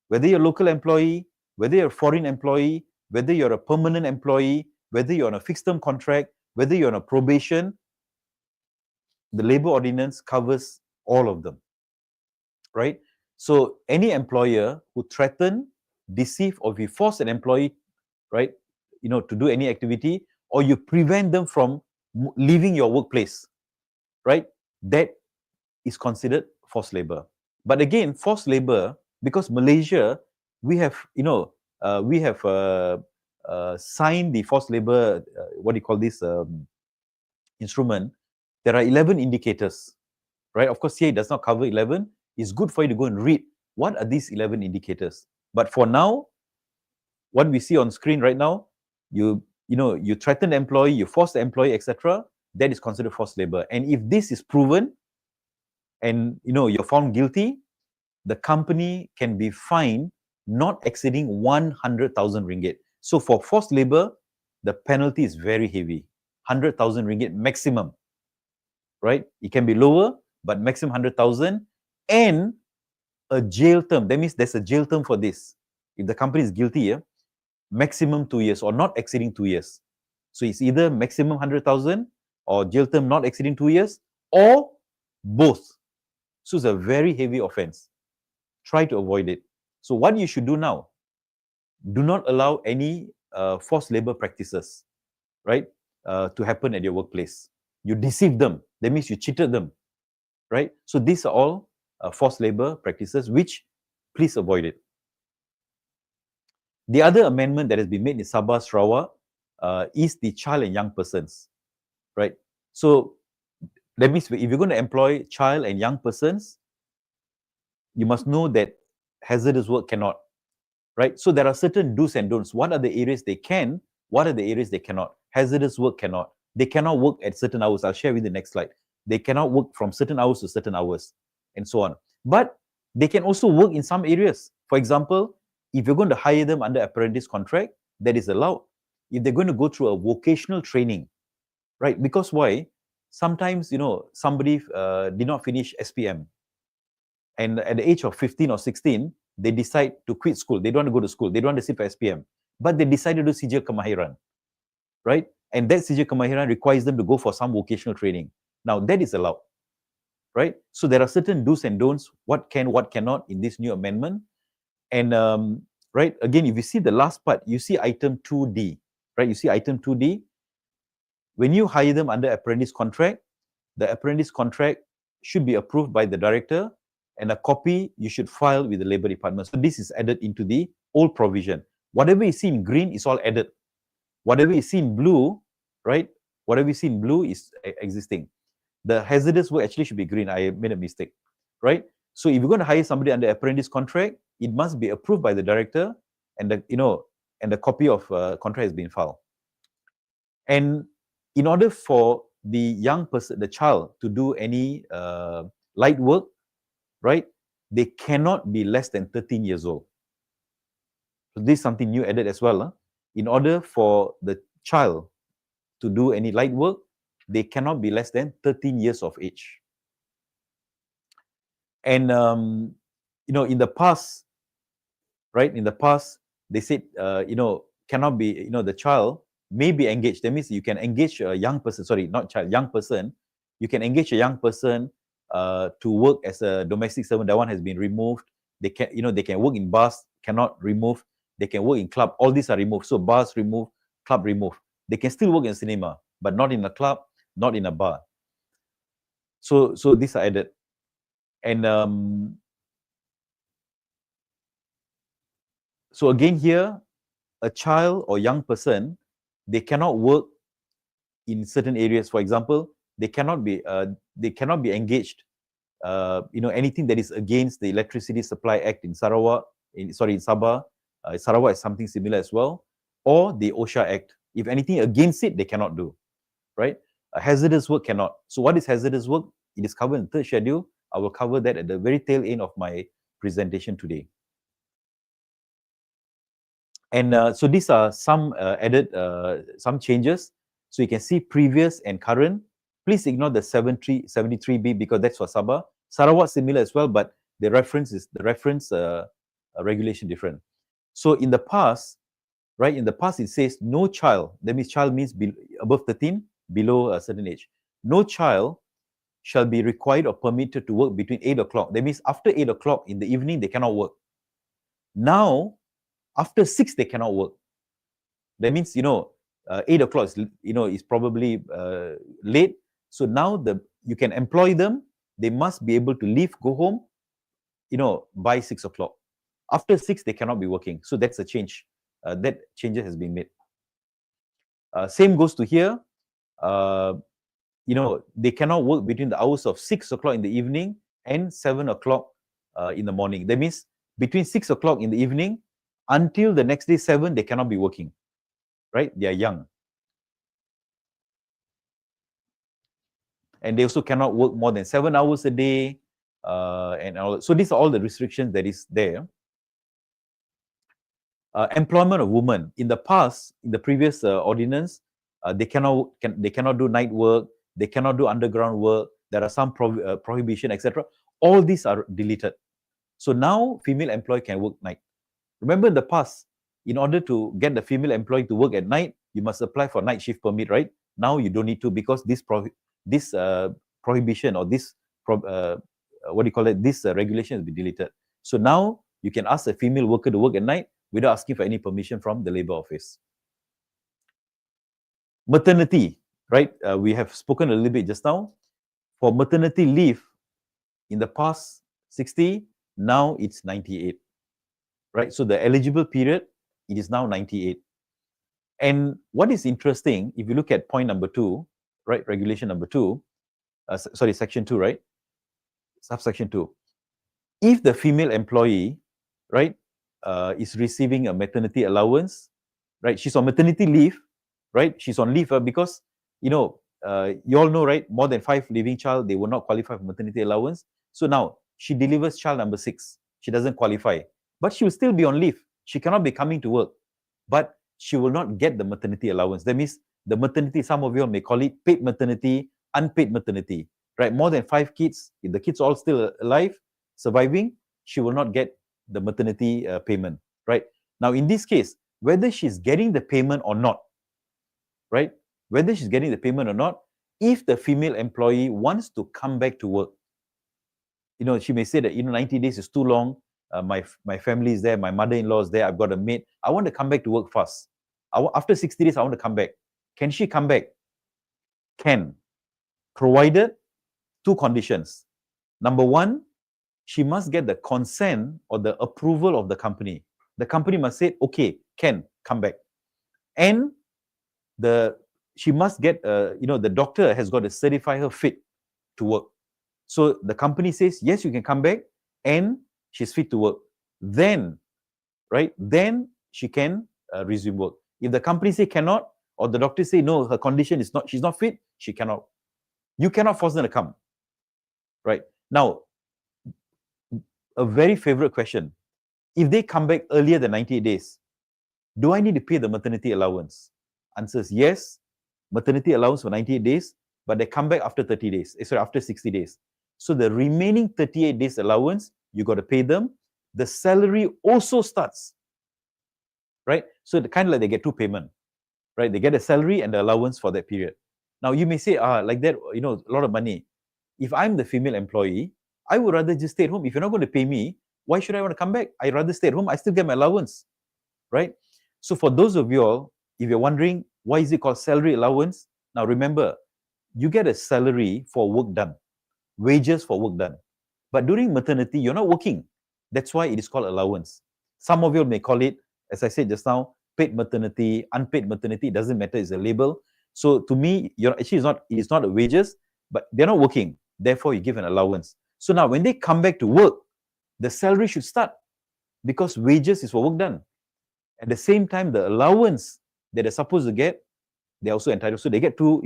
Whether you're a local employee, whether you're a foreign employee, whether you're a permanent employee, whether you're on a fixed term contract, whether you're on a probation, the labor ordinance covers all of them, right? So any employer who threaten, deceive, or if you force an employee, right, to do any activity, or you prevent them from leaving your workplace, right, that is considered forced labor. But again, forced labor, because Malaysia, we have, signed the forced labor, what do you call this, instrument. There are 11 indicators, right? Of course, here it does not cover 11. It's good for you to go and read what are these 11 indicators. But for now, what we see on screen right now, you threaten the employee, you force the employee, etc. That is considered forced labor. And if this is proven, and you're found guilty, the company can be fined not exceeding 100,000 ringgit. So for forced labor, the penalty is very heavy, 100,000 ringgit maximum, right? It can be lower, but maximum 100,000, and a jail term. That means there's a jail term for this. If the company is guilty, maximum 2 years or not exceeding 2 years. So it's either maximum 100,000 or jail term not exceeding 2 years, or both. So it's a very heavy offense. Try to avoid it. So what you should do now, do not allow any forced labor practices, right, to happen at your workplace. You deceived them. That means you cheated them, right? So these are all forced labor practices, which please avoid it. The other amendment that has been made in Sabah, Sarawak, is the child and young persons, right? So that means if you're going to employ child and young persons, you must know that hazardous work cannot, right? So there are certain do's and don'ts. What are the areas they can? What are the areas they cannot? Hazardous work cannot. They cannot work at certain hours. I'll share with you the next slide. They cannot work from certain hours to certain hours, and so on. But they can also work in some areas. For example, if you're going to hire them under apprentice contract, that is allowed. If they're going to go through a vocational training, right? Because why? Sometimes, somebody did not finish SPM. And at the age of 15 or 16, they decide to quit school. They don't want to go to school. They don't want to sit for SPM. But they decide to do sijil kemahiran, right? And that sijil kemahiran requires them to go for some vocational training. Now, that is allowed, right? So there are certain do's and don'ts, what can, what cannot in this new amendment. And, right, again, if you see the last part, you see item 2D, right? You see item 2D. When you hire them under apprentice contract, the apprentice contract should be approved by the director, and a copy you should file with the Labour Department. So this is added into the old provision. Whatever you see in green is all added. Whatever you see in blue, right? Whatever you see in blue is existing. The hazardous work actually should be green. I made a mistake, right? So if you're going to hire somebody under apprentice contract, it must be approved by the director, and the copy of contract has been filed. And in order for the young person, the child, to do any light work, right, they cannot be less than 13 years old. So this is something new added as well. In order for the child to do any light work, they cannot be less than 13 years of age. And, in the past, right, they said, cannot be, the child may be engaged. That means you can engage a young person, sorry, not child, young person. You can engage a young person to work as a domestic servant. That one has been removed. They can, they can work in bars, cannot remove. They can work in club. All these are removed. So bars removed, club removed. They can still work in cinema, but not in a club, not in a bar. So these are added. And so again here, a child or young person, they cannot work in certain areas. For example, they cannot be engaged. Anything that is against the Electricity Supply Act in Sarawak, in Sabah. Sarawak is something similar as well, or the OSHA Act. If anything against it, they cannot do, right? Hazardous work cannot. So what is hazardous work? It is covered in the third schedule. I will cover that at the very tail end of my presentation today. And so these are some added, some changes. So you can see previous and current. Please ignore the 73B because that's for Sabah. Sarawak similar as well, but the reference regulation different. So in the past, right, it says no child, that means child means above 13, below a certain age. No child shall be required or permitted to work between 8 o'clock. That means after 8 o'clock in the evening, they cannot work. Now, after 6, they cannot work. That means, 8 o'clock is, is probably late. So now you can employ them, they must be able to leave, go home, by 6 o'clock. After 6, they cannot be working. So that's a change. That changes has been made. Same goes to here. They cannot work between the hours of 6 o'clock in the evening and 7 o'clock in the morning. That means between 6 o'clock in the evening until the next day 7, they cannot be working, right? They are young. And they also cannot work more than 7 hours a day. And all. So these are all the restrictions that is there. Employment of women. In the past, in the previous ordinance, they cannot do night work, they cannot do underground work, there are some prohibition, etc. All these are deleted. So now female employee can work night. Remember in the past, in order to get the female employee to work at night, you must apply for night shift permit, right? Now you don't need to, because this prohibition or this this regulation has been deleted. So now you can ask a female worker to work at night without asking for any permission from the Labour Office. Maternity, right? We have spoken a little bit just now. For maternity leave, in the past 60, now it's 98, right? So the eligible period, it is now 98. And what is interesting, if you look at point number 2, right? Regulation number 2, section 2, right? Subsection 2. If the female employee, right, is receiving a maternity allowance, right? She's on maternity leave, right? She's on leave because, you all know, right? More than 5 living child, they will not qualify for maternity allowance. So now she delivers child number 6. She doesn't qualify, but she will still be on leave. She cannot be coming to work, but she will not get the maternity allowance. That means the maternity, some of you may call it paid maternity, unpaid maternity, right? More than 5 kids, if the kids all still alive, surviving, she will not get the maternity payment, right? Now, in this case, whether she's getting the payment or not, right? Whether she's getting the payment or not, if the female employee wants to come back to work, she may say that, 90 days is too long. My family is there, my mother-in-law is there, I've got a maid. I want to come back to work fast. After 60 days, I want to come back. Can she come back? Can, provided 2 conditions. Number 1, she must get the consent or the approval of the company. The company must say, okay, can come back. And she must get, the doctor has got to certify her fit to work. So the company says, yes, you can come back, and she's fit to work. Then, right, then she can resume work. If the company say cannot, or the doctor say, no, her condition is not, she's not fit, she cannot. You cannot force them to come, right? Now, a very favorite question. If they come back earlier than 98 days, do I need to pay the maternity allowance? Answer is yes, maternity allowance for 98 days, but they come back after 30 days, after 60 days. So the remaining 38 days allowance, you got to pay them. The salary also starts, right? So kind of like they get 2 payment, right? They get a salary and the allowance for that period. Now you may say, like that, a lot of money. If I'm the female employee, I would rather just stay at home. If you're not going to pay me, why should I want to come back? I'd rather stay at home. I still get my allowance, right? So for those of you all, if you're wondering, why is it called salary allowance? Now remember, you get a salary for work done, wages for work done. But during maternity, you're not working. That's why it is called allowance. Some of you may call it, as I said just now, paid maternity, unpaid maternity. It doesn't matter, it's a label. So to me, it's not a wages, but they're not working. Therefore, you give an allowance. So now when they come back to work, the salary should start, because wages is for work done. At the same time, the allowance that they're supposed to get, they're also entitled. So they get 2,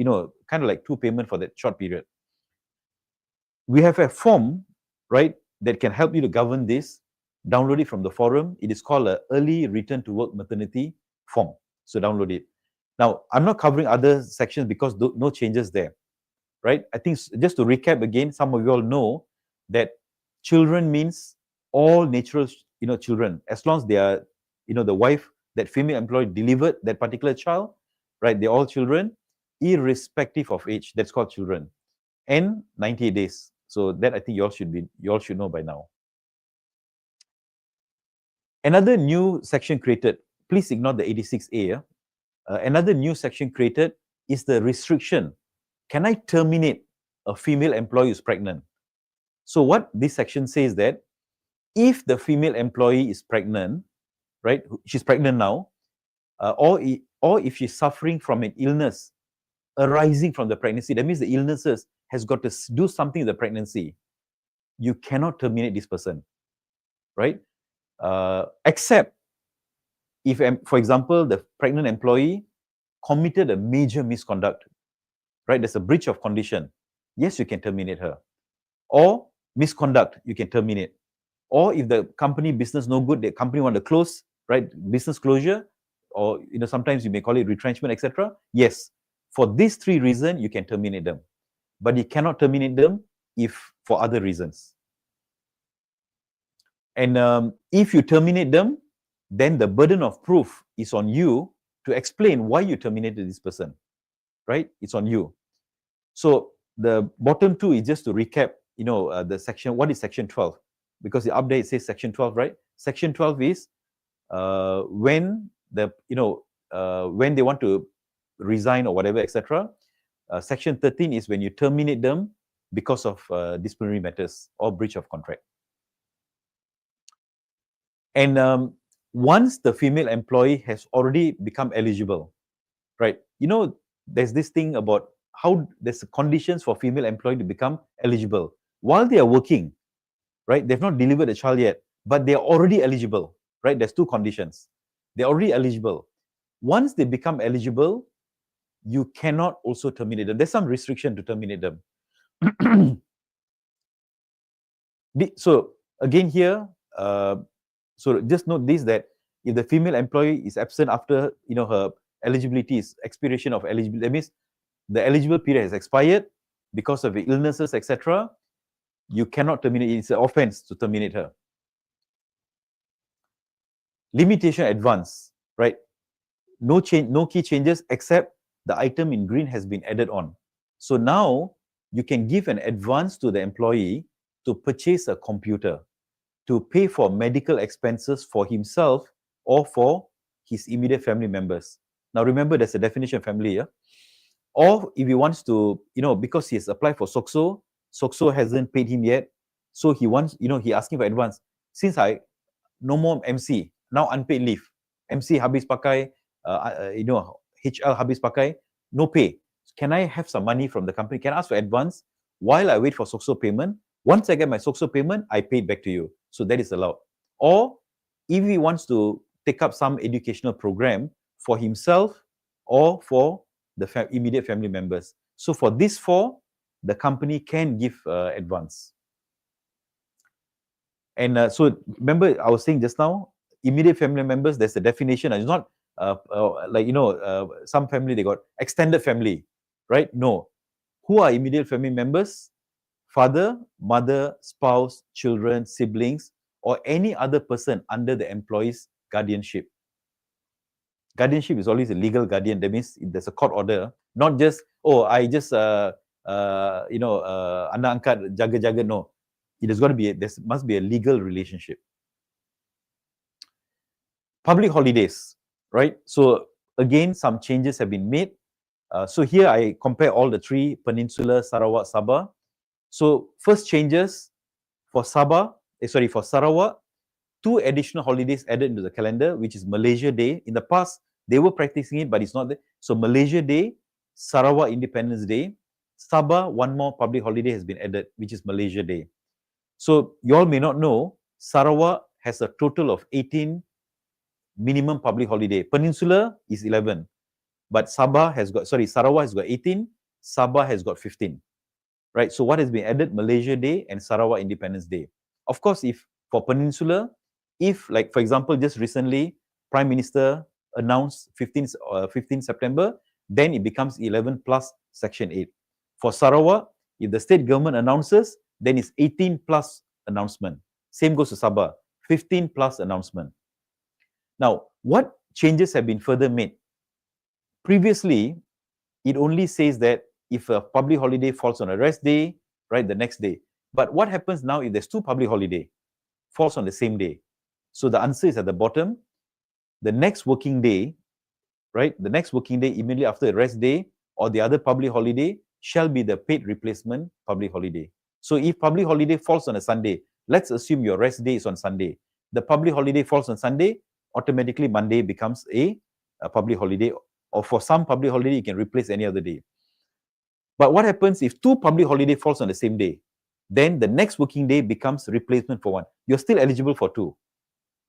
kind of like 2 payment for that short period. We have a form, right, that can help you to govern this. Download it from the forum. It is called an early return to work maternity form. So download it. Now, I'm not covering other sections because no changes there, right? I think just to recap again, some of you all know that children means all natural, children. As long as they are, the wife, that female employee delivered that particular child, right? They're all children, irrespective of age. That's called children. And 90 days. So that I think you all should know by now. Another new section created, please ignore the 86A. Another new section created is the restriction. Can I terminate a female employee who's pregnant? So what this section says that if the female employee is pregnant, right, she's pregnant now, or if she's suffering from an illness arising from the pregnancy, that means the illnesses has got to do something with the pregnancy, you cannot terminate this person, right? Except if, for example, the pregnant employee committed a major misconduct, right? There's a breach of condition. Yes, you can terminate her. Or misconduct, you can terminate. Or if the company business no good, the company want to close, right? Business closure, or sometimes you may call it retrenchment, etc. Yes, for these three reasons, you can terminate them. But you cannot terminate them if for other reasons. And if you terminate them, then the burden of proof is on you to explain why you terminated this person, right? It's on you. So the bottom two is just to recap, the section. What is section 12? Because the update says section 12, right? Section 12 is when when they want to resign or whatever, etc. Section 13 is when you terminate them because of disciplinary matters or breach of contract. And once the female employee has already become eligible, right? There's this thing about how there's conditions for female employee to become eligible. While they are working, right? They've not delivered a child yet, but they're already eligible, right? There's two conditions. They're already eligible. Once they become eligible, you cannot also terminate them. There's some restriction to terminate them. So again here, so just note this, that if the female employee is absent after her eligibility is expiration of eligibility, that means the eligible period has expired because of illnesses, etc. You cannot terminate. It's an offense to terminate her. Limitation advance, right? No change, no key changes except the item in green has been added on. So now you can give an advance to the employee to purchase a computer, to pay for medical expenses for himself or for his immediate family members. Now remember, there's a definition of family here. Or if he wants to, because he has applied for SOCSO hasn't paid him yet, so he wants, he asking for advance. Since I no more MC, now unpaid leave, MC habis pakai, HL habis pakai, no pay. Can I have some money from the company? Can I ask for advance while I wait for SOCSO payment? Once I get my SOCSO payment, I pay it back to you. So that is allowed. Or if he wants to take up some educational program for himself or for the immediate family members. So for these four, the company can give advance. And so remember, I was saying just now, immediate family members, there's a definition. It's not some family, they got extended family, right? No. Who are immediate family members? Father, mother, spouse, children, siblings, or any other person under the employee's guardianship. Guardianship is always a legal guardian. That means there's a court order, not just, I just, anak angkat jaga-jaga. No, it has got to be, there must be a legal relationship. Public holidays, right? So again, some changes have been made. So here I compare all the three, Peninsula, Sarawak, Sabah. So first changes for for Sarawak, 2 additional holidays added into the calendar, which is Malaysia Day. In the past, they were practicing it, but it's not there. So Malaysia Day, Sarawak Independence Day, Sabah, 1 more public holiday has been added, which is Malaysia Day. So you all may not know, Sarawak has a total of 18 minimum public holiday. Peninsula is 11, but Sarawak has got 18, Sabah has got 15. Right? So what has been added? Malaysia Day and Sarawak Independence Day. Of course, if for Peninsula, if like for example, just recently, Prime Minister announced 15 September, then it becomes 11 plus Section 8. For Sarawak, if the state government announces, then it's 18 plus announcement. Same goes to Sabah, 15 plus announcement. Now, what changes have been further made? Previously, it only says that if a public holiday falls on a rest day, right, the next day. But what happens now if there's 2 public holiday, falls on the same day? So the answer is at the bottom. The next working day, right, the next working day immediately after the rest day or the other public holiday shall be the paid replacement public holiday. So if public holiday falls on a Sunday, let's assume your rest day is on Sunday. The public holiday falls on Sunday, automatically Monday becomes a public holiday, or for some public holiday, you can replace any other day. But what happens if 2 public holiday falls on the same day? Then the next working day becomes replacement for 1. You're still eligible for 2,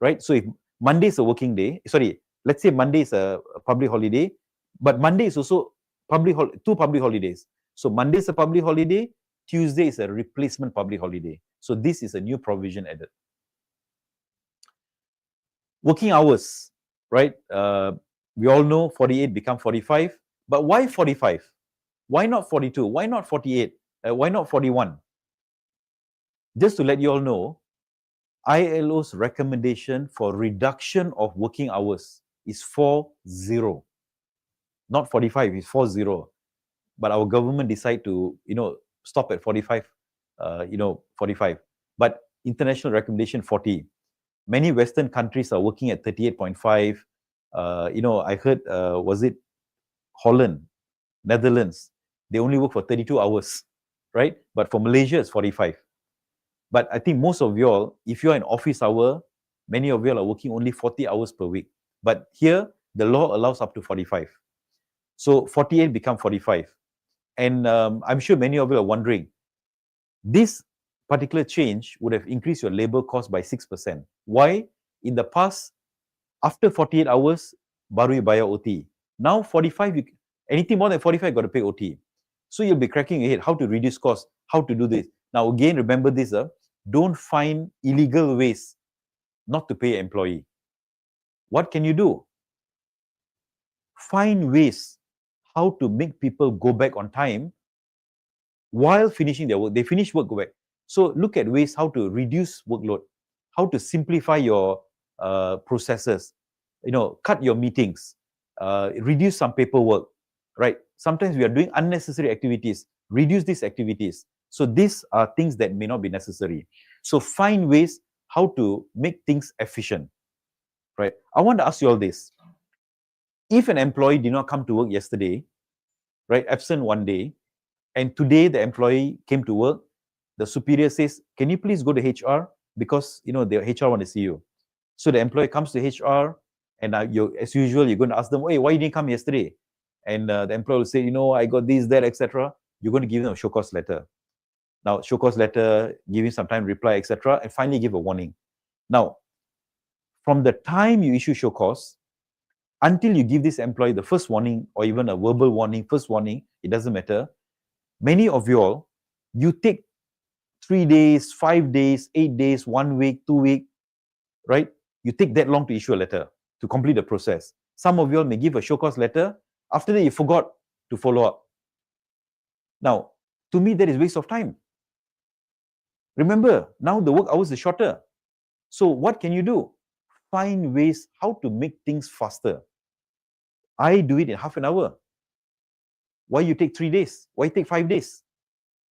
right? So if Monday is a working day, sorry, let's say Monday is a public holiday, but Monday is also 2 public holidays. So Monday is a public holiday, Tuesday is a replacement public holiday. So this is a new provision added. Working hours, right? We all know 48 become 45, but why 45? Why not 42? Why not 48? Why not 41? Just to let you all know, ILO's recommendation for reduction of working hours is 40, not 45, it's 40. But our government decide to, stop at 45, 45. But international recommendation 40. Many Western countries are working at 38.5. I heard, was it Holland, Netherlands? They only work for 32 hours, right? But for Malaysia, it's 45. But I think most of y'all, if you're an office hour, many of y'all are working only 40 hours per week. But here, the law allows up to 45. So 48 become 45. And I'm sure many of you are wondering, this particular change would have increased your labor cost by 6%. Why? In the past, after 48 hours, baru you bayar OT. Now 45, anything more than 45, you got to pay OT. So you'll be cracking your head, how to reduce costs, how to do this. Now again, remember this, don't find illegal ways not to pay an employee. What can you do? Find ways how to make people go back on time while finishing their work. They finish work, go back. So look at ways how to reduce workload, how to simplify your processes, cut your meetings, reduce some paperwork, right? Sometimes we are doing unnecessary activities, reduce these activities. So these are things that may not be necessary. So find ways how to make things efficient, right? I want to ask you all this. If an employee did not come to work yesterday, right, absent one day, and today the employee came to work, the superior says, can you please go to HR? Because, the HR want to see you. So the employee comes to HR, and as usual, you're going to ask them, hey, why you didn't come yesterday? And the employee will say, I got this, that, etc. You're going to give them a show cause letter. Now, show cause letter, give him some time, reply, etc., and finally give a warning. Now, from the time you issue show cause, until you give this employee the first warning, or even a verbal warning, first warning, it doesn't matter. Many of you all, you take 3 days, 5 days, 8 days, 1 week, 2 weeks, right? You take that long to issue a letter to complete the process. Some of you all may give a show cause letter. After that, you forgot to follow up. Now, to me, that is waste of time. Remember, now the work hours are shorter. So what can you do? Find ways how to make things faster. I do it in half an hour. Why you take 3 days? Why take 5 days?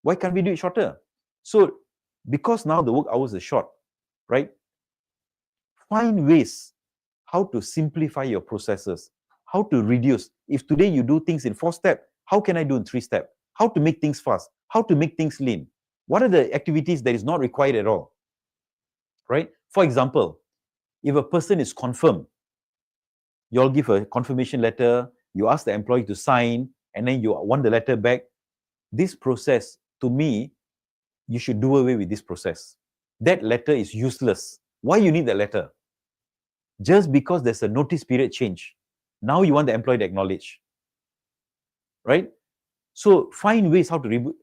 Why can't we do it shorter? So, because now the work hours are short, right? Find ways how to simplify your processes, how to reduce. If today you do things in 4 steps, how can I do in 3 steps? How to make things fast? How to make things lean? What are the activities that is not required at all? Right? For example, if a person is confirmed, you all give a confirmation letter, you ask the employee to sign, and then you want the letter back. This process, to me, you should do away with this process. That letter is useless. Why you need that letter? Just because there's a notice period change. Now you want the employee to acknowledge. Right? So find ways how to reboot.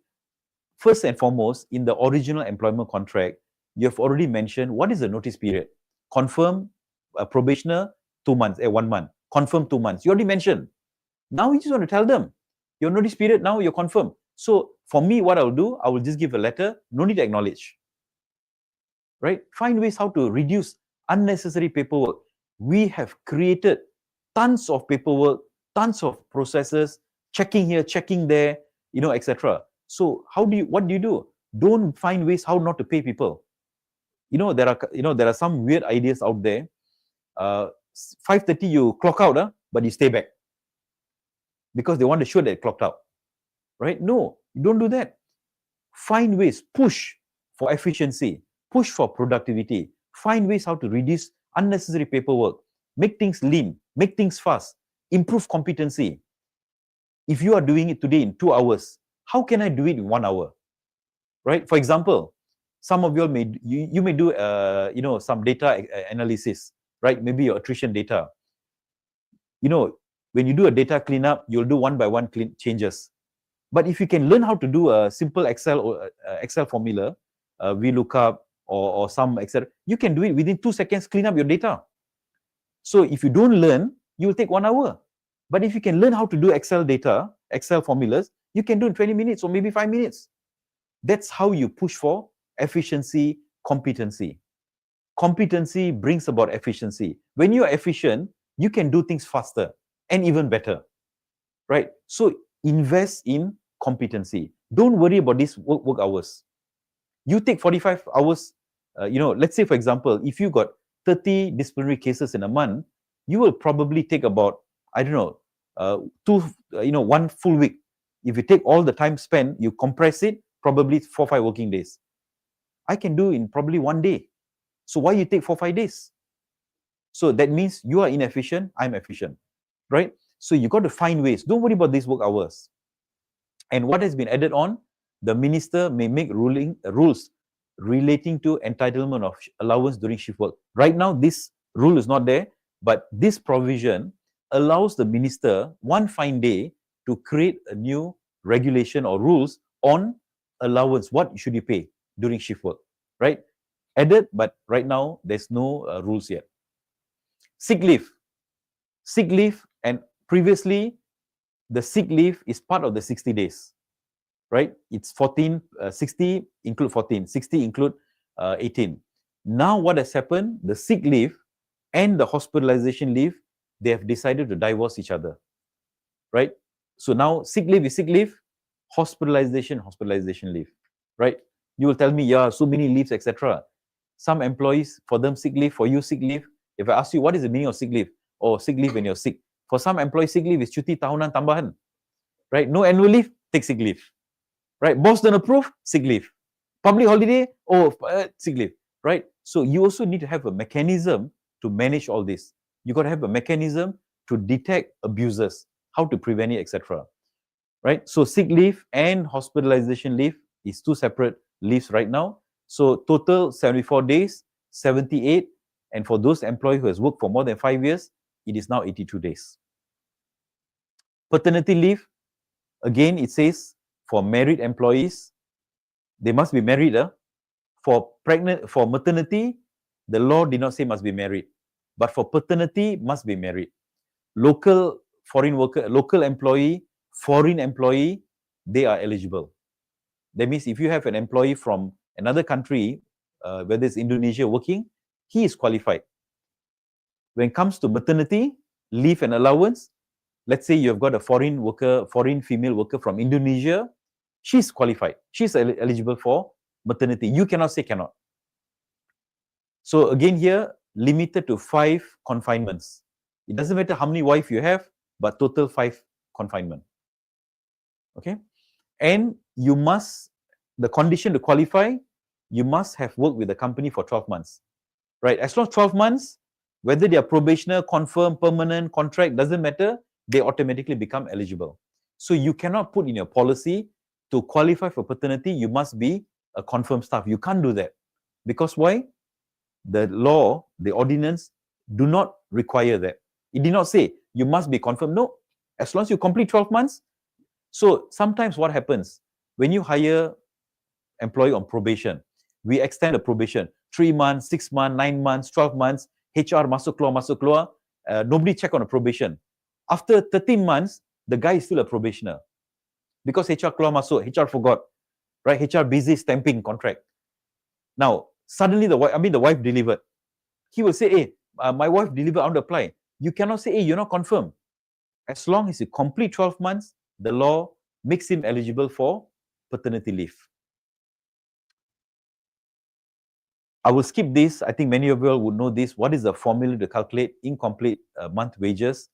First and foremost, in the original employment contract, you have already mentioned what is the notice period. Confirm, probationer, 2 months, 1 month. Confirm 2 months. You already mentioned. Now you just want to tell them, your notice period, now you're confirmed. So for me, what I'll do, I will just give a letter, no need to acknowledge. Right? Find ways how to reduce unnecessary paperwork. We have created tons of paperwork, tons of processes, checking here, checking there, etc. So what do you do? Don't find ways how not to pay people. There are some weird ideas out there. 5:30 you clock out, but you stay back because they want to show that it clocked out. Right? No, you don't do that. Find ways, push for efficiency, push for productivity, find ways how to reduce unnecessary paperwork, make things lean, make things fast, improve competency. If you are doing it today in 2 hours, how can I do it in 1 hour? Right? For example, some of you may you may do some data analysis, right? Maybe your attrition data. When you do a data cleanup, you'll do one by one changes. But if you can learn how to do a simple Excel or Excel formula, VLOOKUP or some Excel, you can do it within 2 seconds, clean up your data. So if you don't learn, you will take 1 hour. But if you can learn how to do Excel data, Excel formulas, you can do in 20 minutes or maybe 5 minutes. That's how you push for efficiency, competency. Competency brings about efficiency. When you are efficient, you can do things faster and even better, right? So invest in competency. Don't worry about these work hours. You take 45 hours, let's say, for example, if you got 30 disciplinary cases in a month, you will probably take about, 1 full week. If you take all the time spent, you compress it, probably 4-5 working days. I can do in probably 1 day. So why you take 4-5 days? So that means you are inefficient, I'm efficient, right? So you got to find ways. Don't worry about these work hours. And what has been added on, the minister may make rules relating to entitlement of allowance during shift work. Right now, this rule is not there, but this provision allows the minister one fine day to create a new regulation or rules on allowance. What should you pay during shift work, right? Added, but right now, there's no rules yet. Sick leave. Sick leave, and previously, the sick leave is part of the 60 days, right? It's 60 include 14, 60 include 18. Now what has happened, the sick leave and the hospitalization leave, they have decided to divorce each other, right? So now sick leave is sick leave, hospitalization leave, right? You will tell me, yeah, so many leaves, etc. Some employees, for them sick leave, for you sick leave. If I ask you, what is the meaning of sick leave? Or sick leave when you're sick. For some employees, sick leave is cuti tahunan tambahan, right? No annual leave, take sick leave, right? Boss don't approve, sick leave. Public holiday, sick leave, right? So you also need to have a mechanism to manage all this. You got to have a mechanism to detect abusers, how to prevent it, etc. Right? So sick leave and hospitalization leave is 2 separate leaves right now. So total 74 days, 78, and for those employees who has worked for more than 5 years, it is now 82 days. Paternity leave, again, it says for married employees, they must be married. For maternity, the law did not say must be married, but for paternity, must be married. Local foreign worker, local employee, foreign employee, they are eligible. That means if you have an employee from another country, whether it's Indonesia working, he is qualified. When it comes to maternity, leave and allowance, let's say you've got a foreign female worker from Indonesia, she's qualified. She's eligible for maternity. You cannot say cannot. So again here, limited to 5 confinements. It doesn't matter how many wives you have, but total 5 confinement. Okay? And you must, the condition to qualify, you must have worked with the company for 12 months. Right? As long as 12 months, whether they are probationer, confirm, permanent, contract, doesn't matter, they automatically become eligible. So you cannot put in your policy to qualify for paternity, you must be a confirmed staff. You can't do that. Because why? The law, the ordinance, do not require that. It did not say you must be confirmed. No. As long as you complete 12 months. So sometimes what happens, when you hire employee on probation, we extend the probation 3 months, 6 months, 9 months, 12 months, HR masuk keluar, nobody check on the probation. After 13 months, the guy is still a probationer. Because HR keluar masuk, HR forgot, right? HR busy stamping contract. Now, suddenly the wife delivered. He will say, hey, my wife delivered, I want to apply. You cannot say, hey, you're not confirmed. As long as you complete 12 months, the law makes him eligible for paternity leave. I will skip this. I think many of you all would know this. What is the formula to calculate incomplete month wages,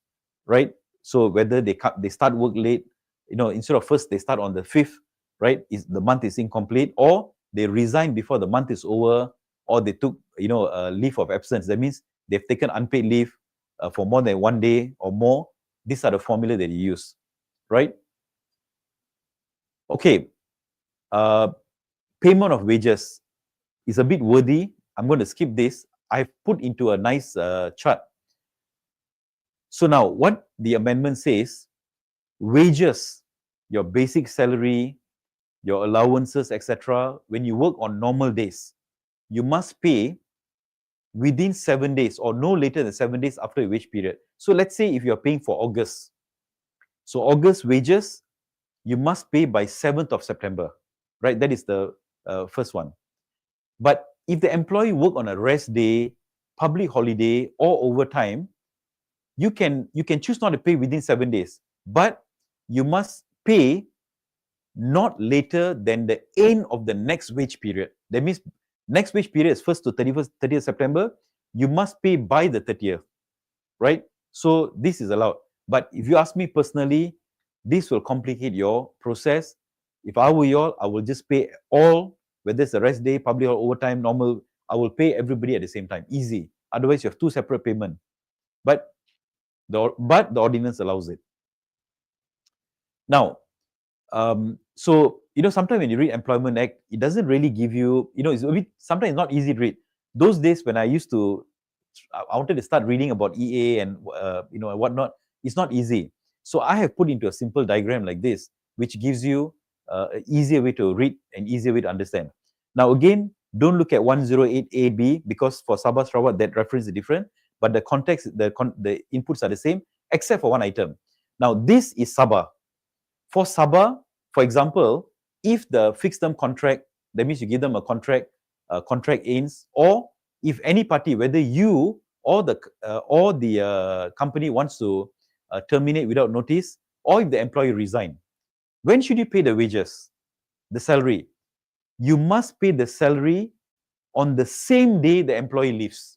right? So whether they start work late, instead of first they start on the 5th, right? The month is incomplete, or they resign before the month is over, or they took, a leave of absence. That means they've taken unpaid leave for more than 1 day or more. These are the formula that you use, right? Okay. Payment of wages is a bit wordy. I'm going to skip this. I've put into a nice chart. So now what the amendment says, wages, your basic salary, your allowances, etc., when you work on normal days, you must pay within 7 days or no later than 7 days after a wage period. So let's say if you're paying for August, so August wages, you must pay by 7th of September, right? That is the first one. But if the employee work on a rest day, public holiday, or overtime, you can choose not to pay within 7 days, but you must pay not later than the end of the next wage period. That means next wage period is 1st to 30th September. You must pay by the 30th, right? So this is allowed. But if you ask me personally, this will complicate your process. If I were you all, I will just pay all, whether it's a rest day, public or overtime, normal, I will pay everybody at the same time. Easy. Otherwise, you have two separate payments. But the ordinance allows it. Now, so, sometimes when you read Employment Act, it doesn't really give you, it's a bit, sometimes it's not easy to read. Those days when I wanted to start reading about EA and, and whatnot, it's not easy. So I have put into a simple diagram like this, which gives you an easier way to read and easier way to understand. Now, again, don't look at 108AB because for Sabah, Sarawak, that reference is different, but the context, the inputs are the same, except for one item. Now, this is Sabah. For Sabah, for example, if the fixed term contract, that means you give them a contract ends, or if any party, whether you or the company wants to terminate without notice, or if the employee resign, when should you pay the wages, the salary? You must pay the salary on the same day the employee leaves,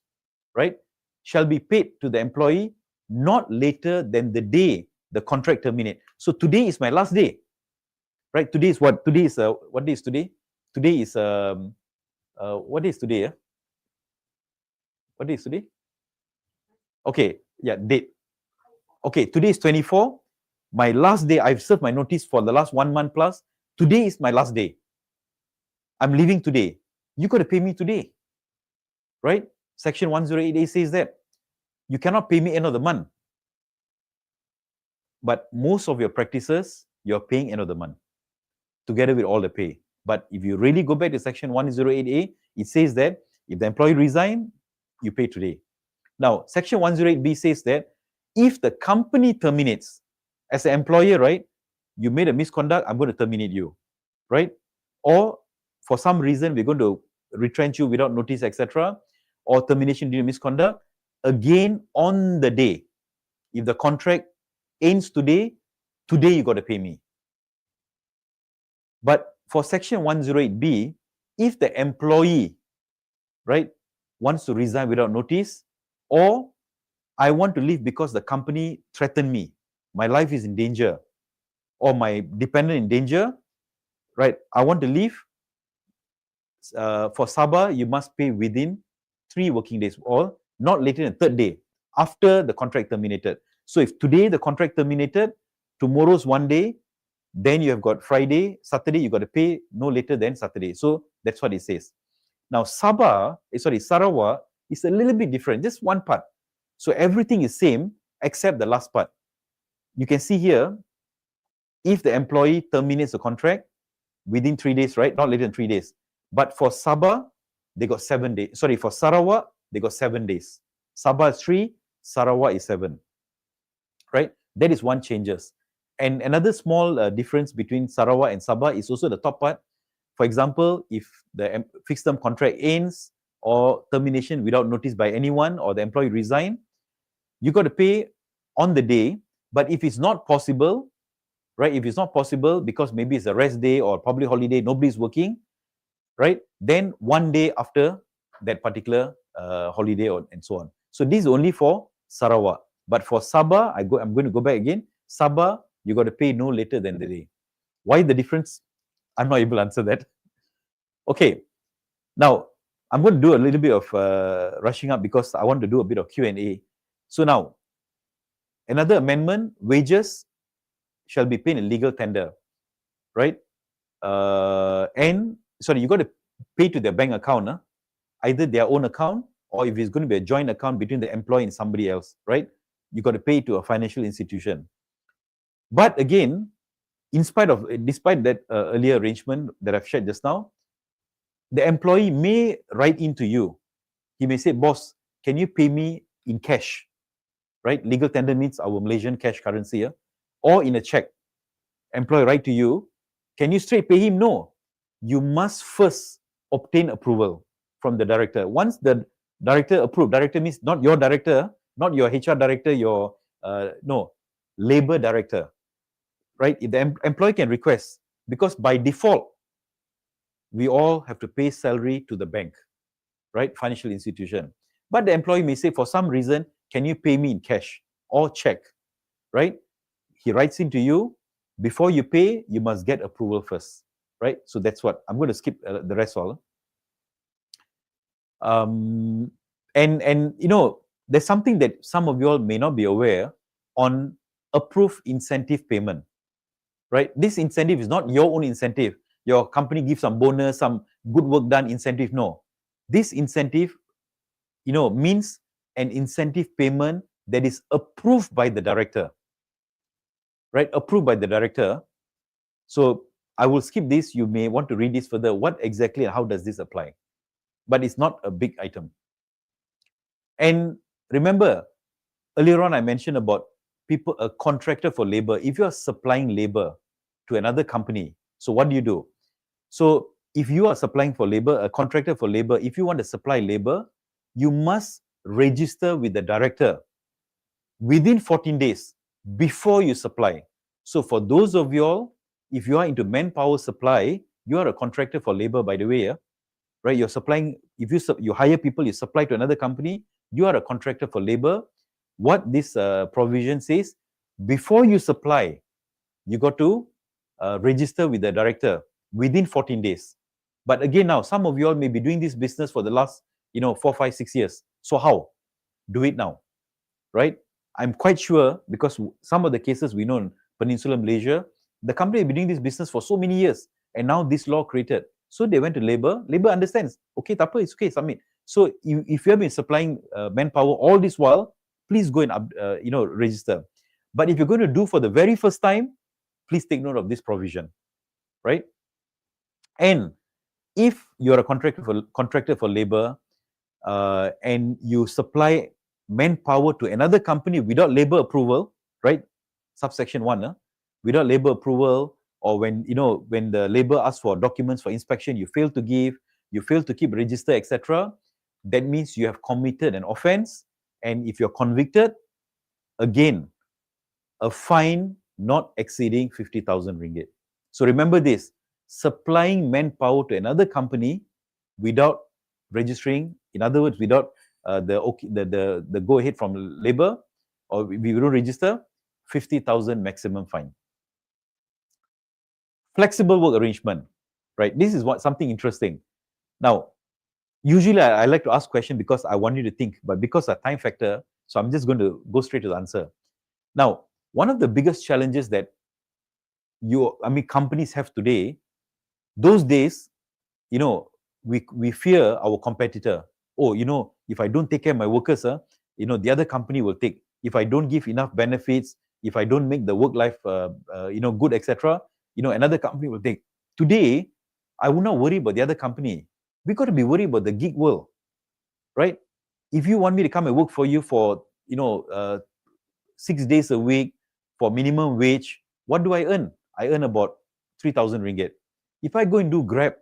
right? Shall be paid to the employee not later than the day the contract terminate. So today is my last day, right? Today is what? Today is what day is today? Today is what day is today? What day is today? Okay, yeah, date. Okay, today is 24. My last day, I've served my notice for the last 1 month plus. Today is my last day. I'm leaving today. You got to pay me today, right? Section 108A says that. You cannot pay me end of the month. But most of your practices, you're paying end of the month, together with all the pay. But if you really go back to section 108A, it says that if the employee resign, you pay today. Now, section 108B says that if the company terminates, as an employer, right, you made a misconduct, I'm going to terminate you, right? Or for some reason, we're going to retrench you without notice, etc., or termination due to misconduct, again, on the day, if the contract ends today you got to pay me. But for section 108B, if the employee, right, wants to resign without notice, or I want to leave because the company threatened me, my life is in danger, or my dependent in danger, right, I want to leave, for Sabah, you must pay within 3 working days, or not later than 3rd day after the contract terminated. So if today the contract terminated, tomorrow's 1 day, then you have got Friday, Saturday, you got to pay no later than Saturday. So that's what it says. Now Sarawak is a little bit different, just one part. So everything is same except the last part. You can see here, if the employee terminates the contract within 3 days, right? Not later than 3 days. But for Sabah, they got 7 days. Sorry, for Sarawak, they got 7 days. Sabah is 3, Sarawak is 7. Right? That is one changes. And another small difference between Sarawak and Sabah is also the top part. For example, if the fixed term contract ends or termination without notice by anyone, or the employee resign, you got to pay on the day. But if it's not possible, right? If it's not possible because maybe it's a rest day or public holiday, nobody's working, right? Then 1 day after that particular holiday and so on. So this is only for Sarawak. But for Sabah, I'm going to go back again. Sabah, you got to pay no later than the day. Why the difference? I'm not able to answer that. Okay, now I'm going to do a little bit of rushing up because I want to do a bit of Q&A. So now, another amendment, wages shall be paid in legal tender, right? And sorry, you got to pay to their bank account, either their own account, or if it's going to be a joint account between the employee and somebody else, right? You got to pay to a financial institution. But again, despite that earlier arrangement that I've shared just now, the employee may write into you. He may say, boss, can you pay me in cash? Right? Legal tender means our Malaysian cash currency, or in a check. Employee write to you, can you straight pay him? No. You must first obtain approval from the director. Once the director approves, director means not your director, not your HR director, your, no, labor director, right? If the employee can request, because by default, we all have to pay salary to the bank, right? Financial institution. But the employee may say, for some reason, can you pay me in cash or check, right? He writes into you, before you pay, you must get approval first, right? So that's what, I'm going to skip the rest all. And you know, there's something that some of you all may not be aware on approved incentive payment, right? This incentive is not your own incentive. Your company gives some bonus, some good work done incentive. No, this incentive, you know, means an incentive payment that is approved by the director, right? Approved by the director. So I will skip this. You may want to read this further. What exactly and how does this apply? But it's not a big item. And remember, earlier on I mentioned about people, a contractor for labor. If you are supplying labor to another company, so what do? So if you are supplying for labor, a contractor for labor, if you want to supply labor, you must register with the director within 14 days before you supply. So for those of you all, if you are into manpower supply, you are a contractor for labor, by the way, right? You're supplying, if you hire people, you supply to another company, you are a contractor for labor. What this provision says, before you supply, you got to register with the director within 14 days. But again, now, some of you all may be doing this business for the last, 4, 5, 6 years. So how? Do it now, right? I'm quite sure, because some of the cases we know in Peninsular Malaysia, the company has been doing this business for so many years, and now this law created. So they went to labor. Labor understands. Okay, tak apa, it's okay, submit. So if you have been supplying manpower all this while, please go and register. But if you're going to do for the very first time, please take note of this provision, right? And if you're a contractor for labor and you supply manpower to another company without labor approval, right? Subsection 1, without labor approval, or when the labor asks for documents for inspection, you fail to give, you fail to keep register, etc., that means you have committed an offense. And if you're convicted, again, a fine not exceeding 50,000 ringgit. So remember this, supplying manpower to another company without registering, in other words, without the go-ahead from labor, or we don't register, 50,000 maximum fine. Flexible work arrangement, right? This is something interesting. Now, usually I like to ask questions because I want you to think, but because of time factor, so I'm just going to go straight to the answer. Now, one of the biggest challenges that companies have today, those days, we fear our competitor. Oh, if I don't take care of my workers, the other company will take. If I don't give enough benefits, if I don't make the work life, good, etc., another company will take. Today, I will not worry about the other company. We got to be worried about the gig world, right? If you want me to come and work for you for, 6 days a week for minimum wage, what do I earn? I earn about 3,000 ringgit. If I go and do Grab,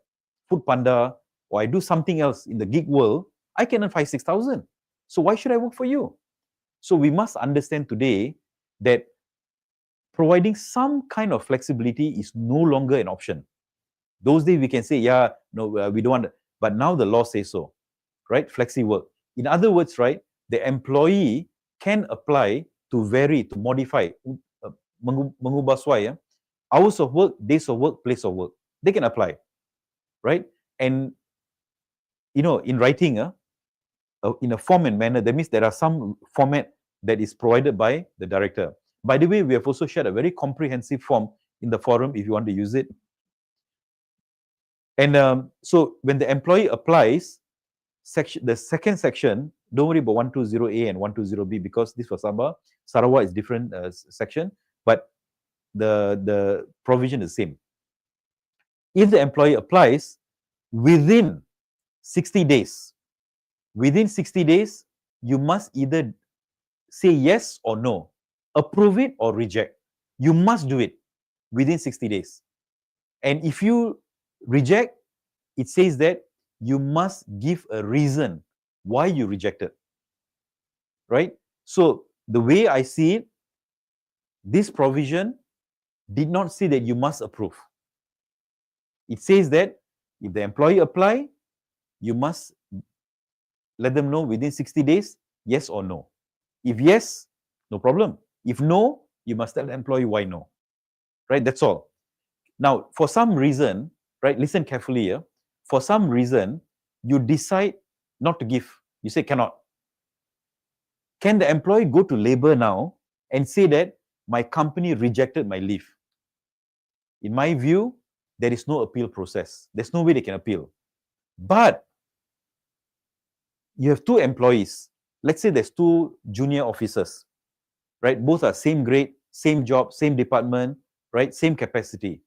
Food Panda, or I do something else in the gig world, I can earn 5,000, 6,000. So why should I work for you? So we must understand today that providing some kind of flexibility is no longer an option. Those days we can say, we don't want it. But now the law says so, right? Flexi work. In other words, right, the employee can apply to vary, to modify, mengubah suai, hours of work, days of work, place of work. they can apply, right? And in writing, in a form and manner, that means there are some format that is provided by the director. By the way, we have also shared a very comprehensive form in the forum if you want to use it. And so when the employee applies, the second section, don't worry about 120A and 120B because this was Sabah. Sarawak is different section, but the provision is the same. If the employee applies within 60 days, you must either say yes or no, approve it or reject. You must do it within 60 days. And if you reject, it says that you must give a reason why you rejected, right? So the way I see it, this provision did not say that you must approve. It says that if the employee apply, you must let them know within 60 days, yes or no. If yes, no problem. If no, you must tell the employee why no, right? That's all. Now, for some reason, right, listen carefully here. For some reason, you decide not to give. You say cannot. Can the employee go to labor now and say that my company rejected my leave? In my view, there is no appeal process. There's no way they can appeal. But you have two employees. Let's say there's two junior officers, right? Both are same grade, same job, same department, right? Same capacity.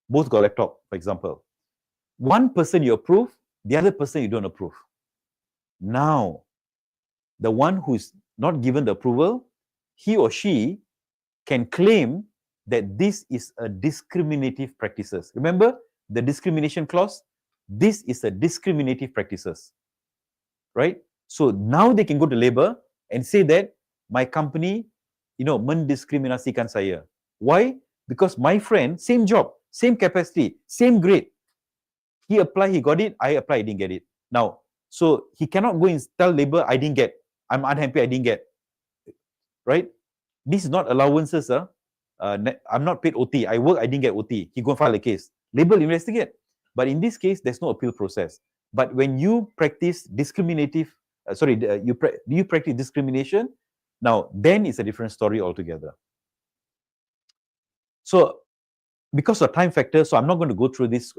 Both got laptop, for example. One person you approve, the other person you don't approve. Now, the one who is not given the approval, he or she can claim that this is a discriminative practices. Remember the discrimination clause? This is a discriminative practices, right? So now they can go to labor and say that my company, mendiskriminasikan saya. Why? Because my friend, same job, same capacity, same grade. He applied, he got it. I applied, I didn't get it. Now, so he cannot go and tell labor, I didn't get. I'm unhappy, I didn't get. Right? This is not allowances. I'm not paid OT. I work, I didn't get OT. He go and file a case. Labor will investigate. But in this case, there's no appeal process. But when you practice discriminative, you practice discrimination, now then it's a different story altogether. So because of time factor, so I'm not going to go through this,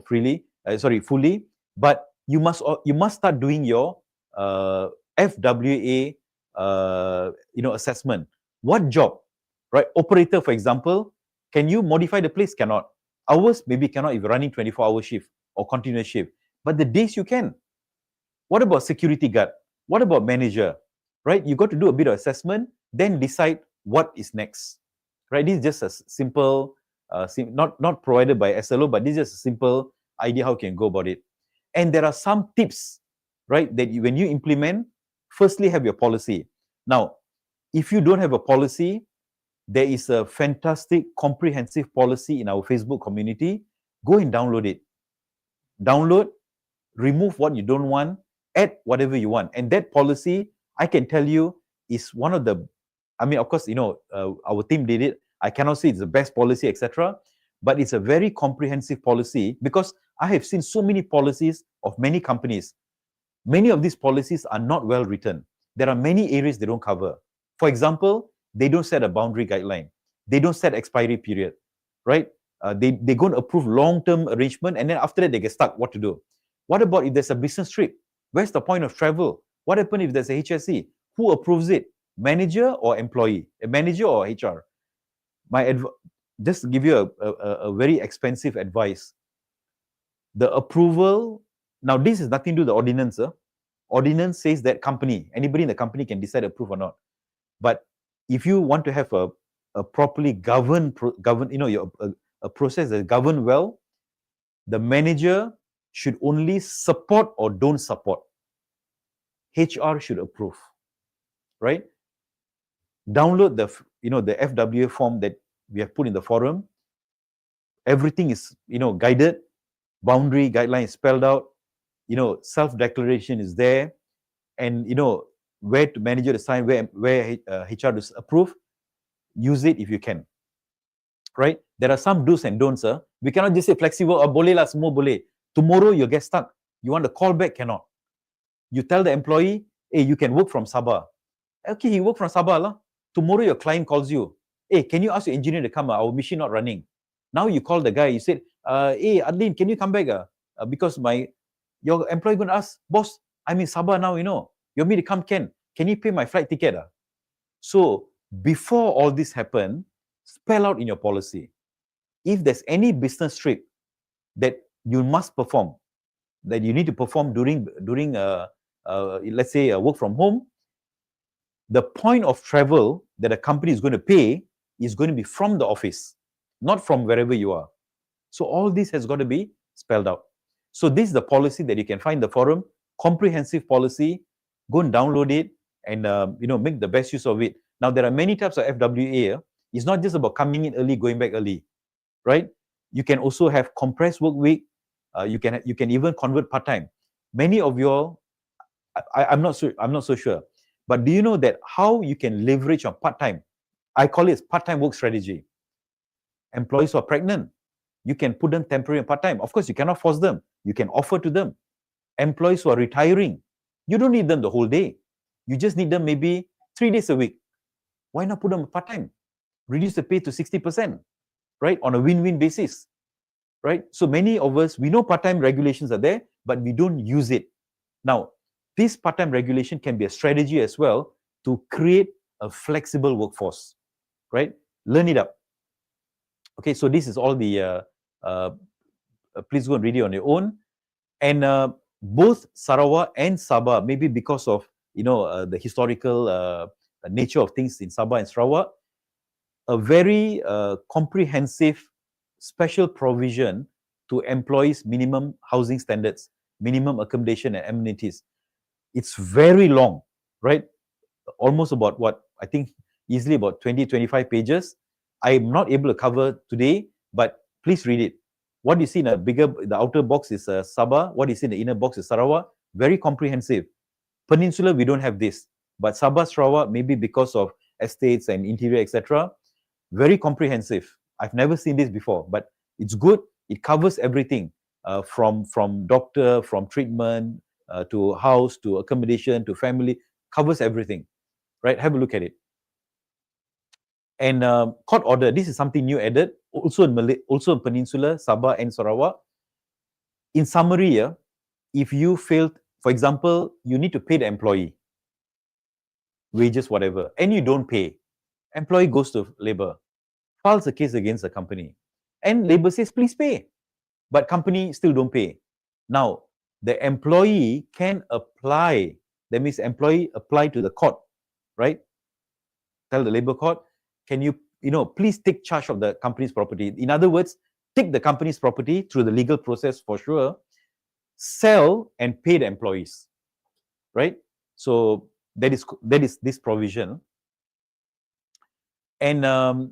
fully. But you must start doing your FWA, assessment. What job, right? Operator, for example, can you modify the place? Cannot. Hours maybe cannot if you're running 24-hour shift or continuous shift. But the days you can. What about security guard? What about manager? Right? You got to do a bit of assessment, then decide what is next. Right? This is just a simple. Not provided by SLO, but this is just a simple idea how you can go about it. And there are some tips, right, that when you implement, firstly have your policy. Now, if you don't have a policy, there is a fantastic comprehensive policy in our Facebook community. Go and download it. Download, remove what you don't want, add whatever you want. And that policy, I can tell you, is one of the, of course, our team did it. I cannot say it's the best policy, etc. But it's a very comprehensive policy because I have seen so many policies of many companies. Many of these policies are not well written. There are many areas they don't cover. For example, they don't set a boundary guideline. They don't set expiry period, right? They go and approve long-term arrangement and then after that they get stuck. What to do? What about if there's a business trip? Where's the point of travel? What happens if there's a HSE? Who approves it? Manager or employee? A manager or HR? Just to give you a very expensive advice. The approval, now this is nothing to do with the ordinance. Ordinance says that anybody in the company can decide to approve or not. But if you want to have a properly governed, a process that is governed well, the manager should only support or don't support. HR should approve, right? Download the FWA form that we have put in the forum. Everything is, guided. Boundary guideline is spelled out. Self-declaration is there. And, where to manager to sign, where HR to approve. Use it if you can, right? there are some do's and don'ts. We cannot just say flexible or boleh lah, semua boleh. Tomorrow you'll get stuck. You want to call back, cannot. You tell the employee, hey, you can work from Sabah. Okay, he work from Sabah lah. Tomorrow your client calls you. Hey, can you ask your engineer to come? Our machine not running. Now you call the guy, you said, hey, Adlin, can you come back? Because your employee going to ask, boss, I'm in Sabah now, you know. You want me to come, can you pay my flight ticket? So before all this happen, spell out in your policy. If there's any business trip that you must perform, that you need to perform during let's say work from home, the point of travel that a company is going to pay is going to be from the office, not from wherever you are. So all this has got to be spelled out. So this is the policy that you can find in the forum, comprehensive policy. Go and download it and make the best use of it. Now there are many types of FWA. It's not just about coming in early, going back early, right? You can also have compressed work week. You can even convert part-time. Many of you all, I'm not so sure. But do you know that how you can leverage on part-time? I call it part-time work strategy. Employees who are pregnant, you can put them temporary and part-time. Of course, you cannot force them. You can offer to them. Employees who are retiring, you don't need them the whole day. You just need them maybe 3 days a week. Why not put them part-time? Reduce the pay to 60%, right? On a win-win basis, right? So many of us, we know part-time regulations are there, but we don't use it. Now, this part-time regulation can be a strategy as well to create a flexible workforce, right? Learn it up. Okay, so this is all the, please go and read it on your own. And both Sarawak and Sabah, maybe because of, the historical nature of things in Sabah and Sarawak, a very comprehensive special provision to employees' minimum housing standards, minimum accommodation and amenities. It's very long, right? Almost about what? I think easily about 20-25 pages. I'm not able to cover today, but please read it. What you see in the outer box is Sabah. What you see in the inner box is Sarawak. Very comprehensive. Peninsula, we don't have this. But Sabah, Sarawak, maybe because of estates and interior, etc. Very comprehensive. I've never seen this before, but it's good. It covers everything from doctor, from treatment, to house, to accommodation, to family. Covers everything, right? Have a look at it. And court order, this is something new added, also in Peninsula, Sabah and Sarawak. In summary, if you failed, for example, you need to pay the employee, wages, whatever, and you don't pay, employee goes to labor, files a case against the company, and labor says, please pay, but company still don't pay. Now, the employee can apply, that means employee apply to the court, right? Tell the labor court, can you, please take charge of the company's property. In other words, take the company's property through the legal process for sure, sell and pay the employees, right? So that is this provision. And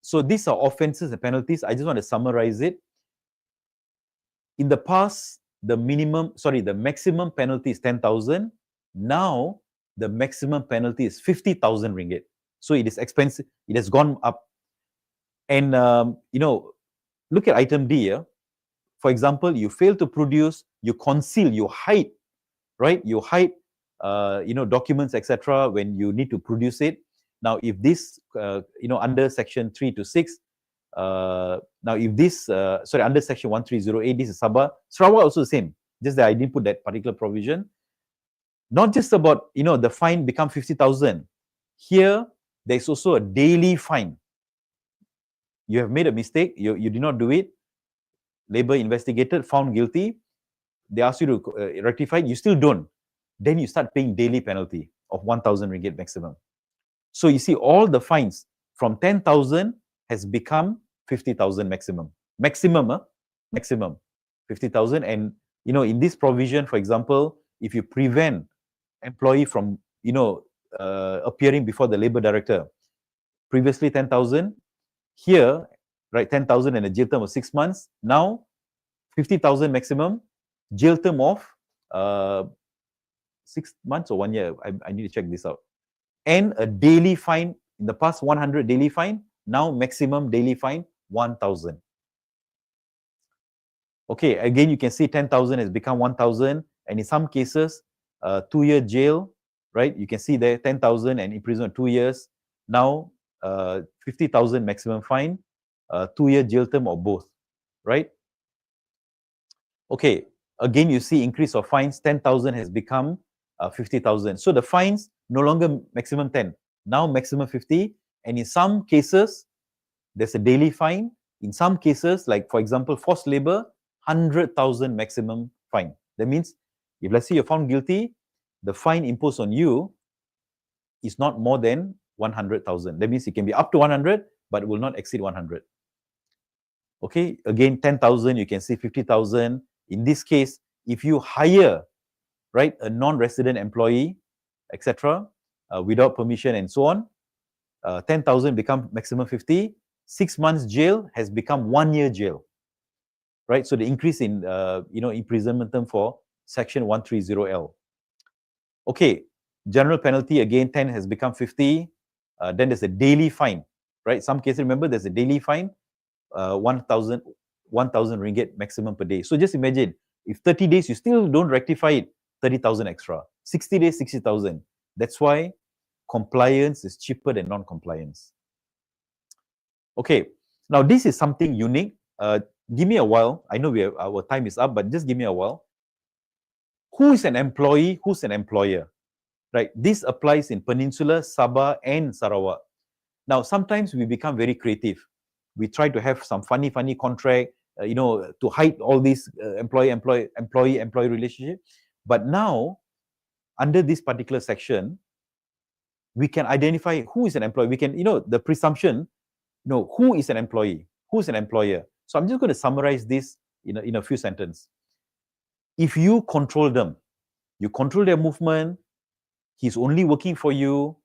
so these are offenses and penalties. I just want to summarize it. In the past, the maximum penalty is 10,000. Now, the maximum penalty is 50,000 ringgit. So it is expensive. It has gone up. And, look at item D here. For example, you fail to produce, you conceal, you hide, right? You hide, documents, etc. when you need to produce it. Now, if this, under section 3 to 6, now if this, under section 1308, this is Sabah. Sarawak also the same, just that I didn't put that particular provision. Not just about, the fine become 50,000. Here, there's also a daily fine. You have made a mistake, you did not do it. Labor investigated, found guilty. They ask you to rectify it, you still don't. Then you start paying daily penalty of 1,000 ringgit maximum. So you see all the fines from 10,000 has become 50,000 maximum. Maximum 50,000. And, in this provision, for example, if you prevent employee from, appearing before the labor director, previously 10,000, here, right, 10,000 and a jail term of 6 months. Now, 50,000 maximum, jail term of 6 months or 1 year. I need to check this out. And a daily fine, in the past 100 daily fine, now maximum daily fine 1,000. Okay, again, you can see 10,000 has become 1,000, and in some cases, 2-year jail, right? You can see there 10,000 and imprisonment 2 years. Now, 50,000 maximum fine, 2-year jail term or both, right? Okay, again, you see increase of fines, 10,000 has become 50,000. So the fines no longer maximum 10, now maximum 50. And in some cases, there's a daily fine. In some cases, like for example, forced labor, 100,000 maximum fine. That means if let's say you're found guilty, the fine imposed on you is not more than 100,000. That means it can be up to 100, but it will not exceed 100. Okay, again, 10,000, you can see 50,000. In this case, if you hire, right, a non-resident employee, etc., without permission and so on, 10,000 become maximum 50. 6 months jail has become 1 year jail, right? So the increase in imprisonment term for section 130L. Okay, general penalty again 10 has become 50. Then there's a daily fine, right? Some cases, remember, there's a daily fine, 1,000 ringgit maximum per day. So just imagine if 30 days you still don't rectify it, 30,000 extra. 60 days, 60,000. That's why compliance is cheaper than non-compliance. Okay, now this is something unique. Give me a while. I know our time is up, but just give me a while. Who is an employee? Who's an employer? Right? This applies in Peninsula, Sabah, and Sarawak. Now, sometimes we become very creative. We try to have some funny contract, to hide all these employee-employee relationship. But now, under this particular section, we can identify who is an employee. We can, the presumption, who is an employee, who is an employer. So I'm just going to summarize this in a few sentences. If you control them, you control their movement, he's only working for you,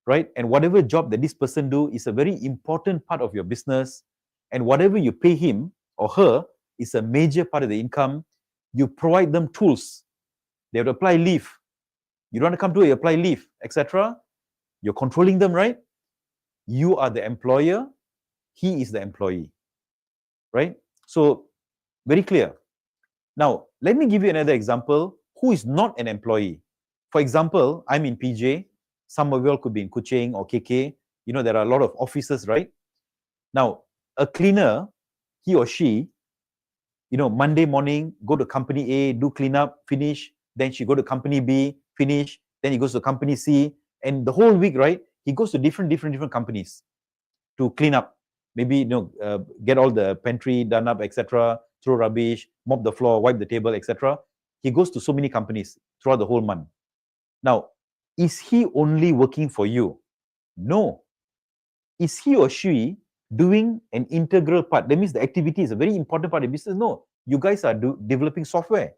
right? And whatever job that this person do is a very important part of your business. And whatever you pay him or her is a major part of the income. You provide them tools. They have to apply leave. You don't want to come to it, you apply leave, etc. You're controlling them, right? You are the employer. He is the employee, right? So, very clear. Now, let me give you another example. Who is not an employee? For example, I'm in PJ. Some of you all could be in Kuching or KK. There are a lot of offices, right? Now, a cleaner, he or she, Monday morning, go to company A, do cleanup, finish. Then she go to company B, finish. Then he goes to company C. And the whole week, right, he goes to different companies to clean up. Maybe, get all the pantry done up, etc., throw rubbish, mop the floor, wipe the table, etc. He goes to so many companies throughout the whole month. Now, is he only working for you? No. Is he or she doing an integral part? That means the activity is a very important part of the business. No. You guys are developing software.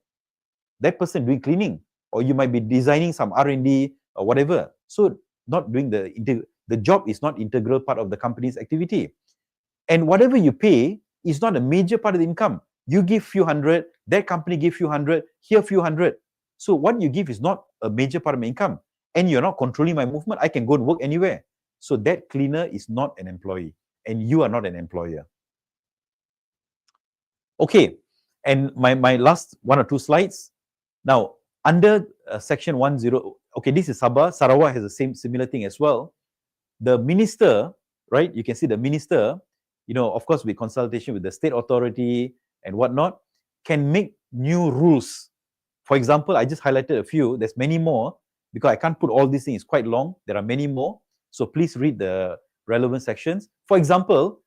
That person doing cleaning. Or you might be designing some R&D or whatever. So, not doing the job is not integral part of the company's activity. And whatever you pay is not a major part of the income. You give few hundred, that company give few hundred, here few hundred. So what you give is not a major part of my income. And you're not controlling my movement. I can go and work anywhere. So that cleaner is not an employee. And you are not an employer. Okay. And my last 1 or 2 slides. Now, under section 10, okay, this is Sabah. Sarawak has the similar thing as well. The minister, right? You can see the minister, of course, with consultation with the state authority and whatnot, can make new rules. For example, I just highlighted a few. There's many more because I can't put all these things. It's quite long. There are many more. So please read the relevant sections. For example,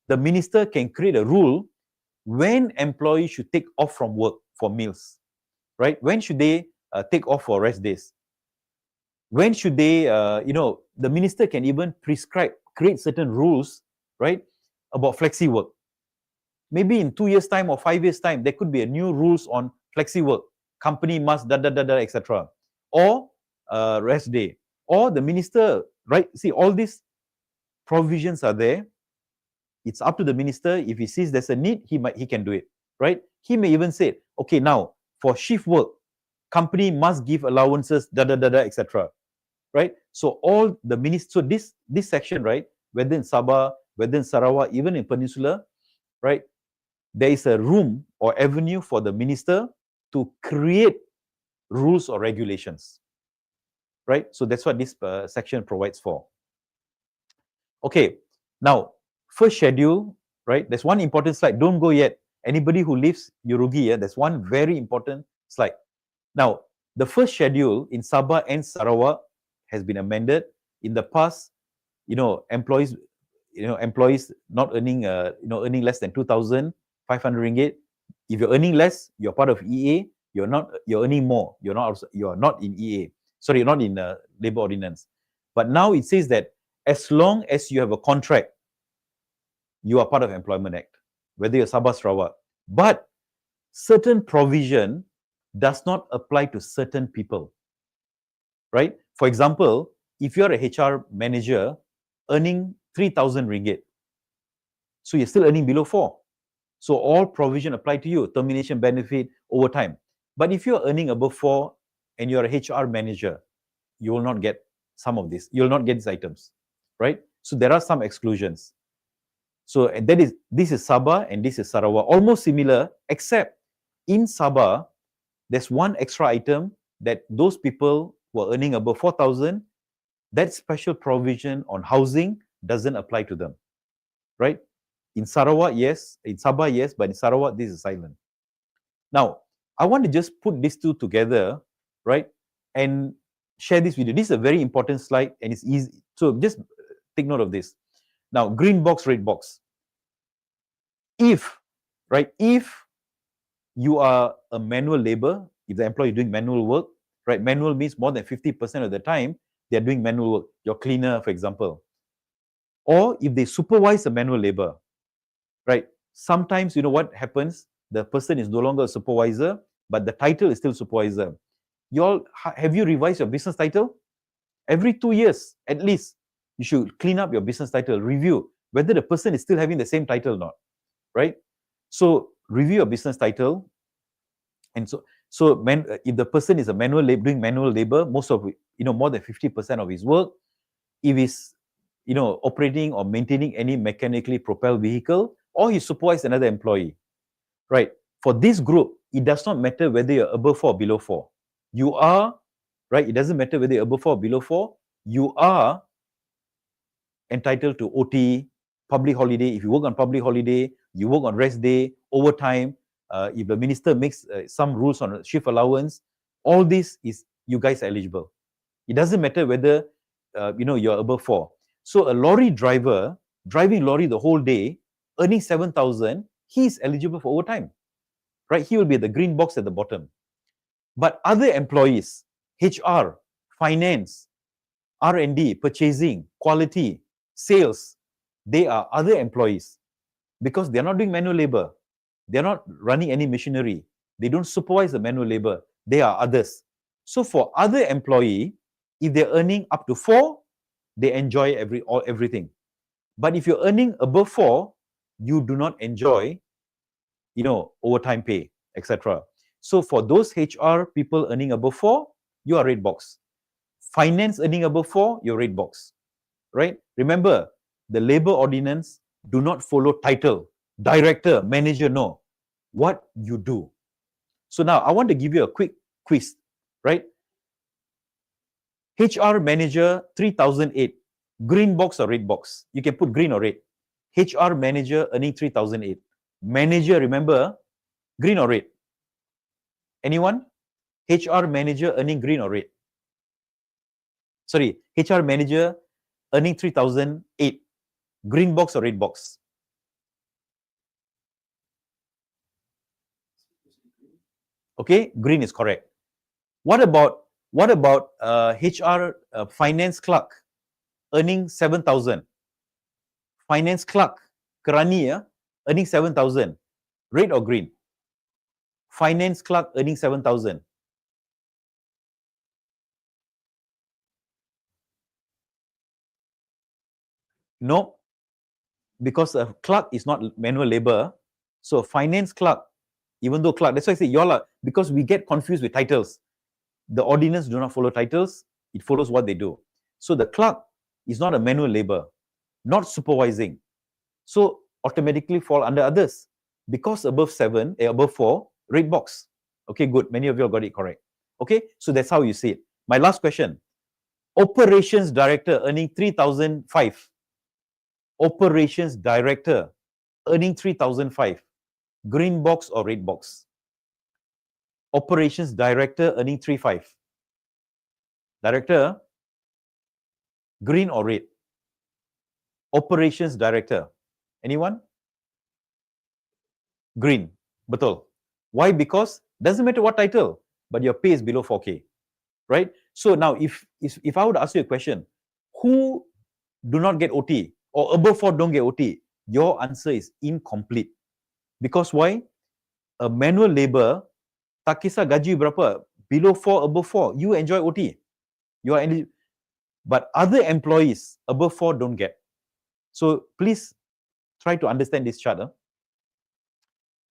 the minister can create a rule when employees should take off from work for meals, right? When should they take off for rest days? When should they, the minister can even create certain rules, right, about flexi work. Maybe in 2 years' time or 5 years' time, there could be a new rules on flexi work. Company must etc. Or rest day. Or the minister, right? See, all these provisions are there. It's up to the minister. If he sees there's a need, he can do it, right? He may even say, okay, now for shift work, company must give allowances, etc. Right? So all the minister, so this section, right, whether in Sabah, whether in Sarawak, even in Peninsula, right? There is a room or avenue for the minister to create rules or regulations, right? So that's what this section provides for. Okay, now, first schedule, right? There's one important slide. Don't go yet. Anybody who leaves, you rugi, yeah? There's one very important slide. Now, the first schedule in Sabah and Sarawak has been amended. In the past, employees not earning, earning less than 2,500 ringgit. If you're earning less, you're part of EA. You're earning more. You're not in EA. Sorry, you're not in Labour Ordinance. But now it says that as long as you have a contract, you are part of Employment Act, whether you're Sabah, Sarawak. But certain provision does not apply to certain people, right? For example, if you're a HR manager earning 3,000 ringgit, so you're still earning below 4. So all provision apply to you, termination benefit, overtime. But if you're earning above 4 and you're a HR manager, you will not get some of this. You'll not get these items, right? So there are some exclusions. So this is Sabah and this is Sarawak. Almost similar, except in Sabah, there's one extra item that those people who are earning above 4,000, that special provision on housing doesn't apply to them, right? In Sarawak, yes. In Sabah, yes. But in Sarawak, this is silent. Now, I want to just put these two together, right? And share this with you. This is a very important slide and it's easy. So just take note of this. Now, green box, red box. If you are a manual labor, if the employee is doing manual work, right? Manual means more than 50% of the time, they're doing manual work. Your cleaner, for example. Or if they supervise a manual labor, right? Sometimes, what happens? The person is no longer a supervisor, but the title is still supervisor. Have you revised your business title? Every 2 years, at least, you should clean up your business title, review whether the person is still having the same title or not, right? So review your business title. And if the person is doing manual labor, most of it, more than 50% of his work, if he's, operating or maintaining any mechanically propelled vehicle, or he supervises another employee, right? For this group, it does not matter whether you're above 4 or below 4. You are, right? It doesn't matter whether you're above 4 or below 4. You are entitled to OT, public holiday. If you work on public holiday, you work on rest day, overtime. If the minister makes some rules on shift allowance, all this is you guys are eligible. It doesn't matter whether you're above 4. So a lorry driver driving lorry the whole day, earning 7,000, he is eligible for overtime, right? He will be at the green box at the bottom. But other employees, HR, finance, R&D, purchasing, quality, sales, they are other employees because they're not doing manual labor. They're not running any machinery. They don't supervise the manual labor. They are others. So for other employee, if they're earning up to 4, they enjoy everything. But if you're earning above 4, you do not enjoy, overtime pay, etc. So for those HR people earning above 4, you are red box. Finance earning above 4, you're red box, right? Remember, the Labour Ordinance do not follow title, director, manager, no. What you do. So now I want to give you a quick quiz, right? HR manager 3008, green box or red box? You can put green or red. HR manager earning 3008. Manager, remember, green or red? Anyone? HR manager earning green or red? Sorry, HR manager earning 3008. Green box or red box? Okay, green is correct. What about HR finance clerk earning 7,000? Finance clerk, kerani earning 7,000. Red or green? Finance clerk earning 7,000. No, because a clerk is not manual labor. So a finance clerk, even though clerk, that's why I say y'all are, because we get confused with titles. The ordinance do not follow titles, it follows what they do. So the clerk is not a manual labor, not supervising. So automatically fall under others. Because above 7, above 4, red box. Okay, good. Many of you got it correct. Okay, so that's how you see it. My last question. Operations Director earning 3,005. Operations Director earning 3,005. Green box or red box? Operations Director earning 3,500. Director, green or red? Operations Director. Anyone? Green. Betul. Why? Because doesn't matter what title, but your pay is below 4K. Right? So now if I would ask you a question, who do not get OT or above 4 don't get OT? Your answer is incomplete. Because why? A manual labor, tak kisah gaji berapa, below 4, above 4, you enjoy OT. You are eligible. But other employees above 4 don't get. So please try to understand this chart.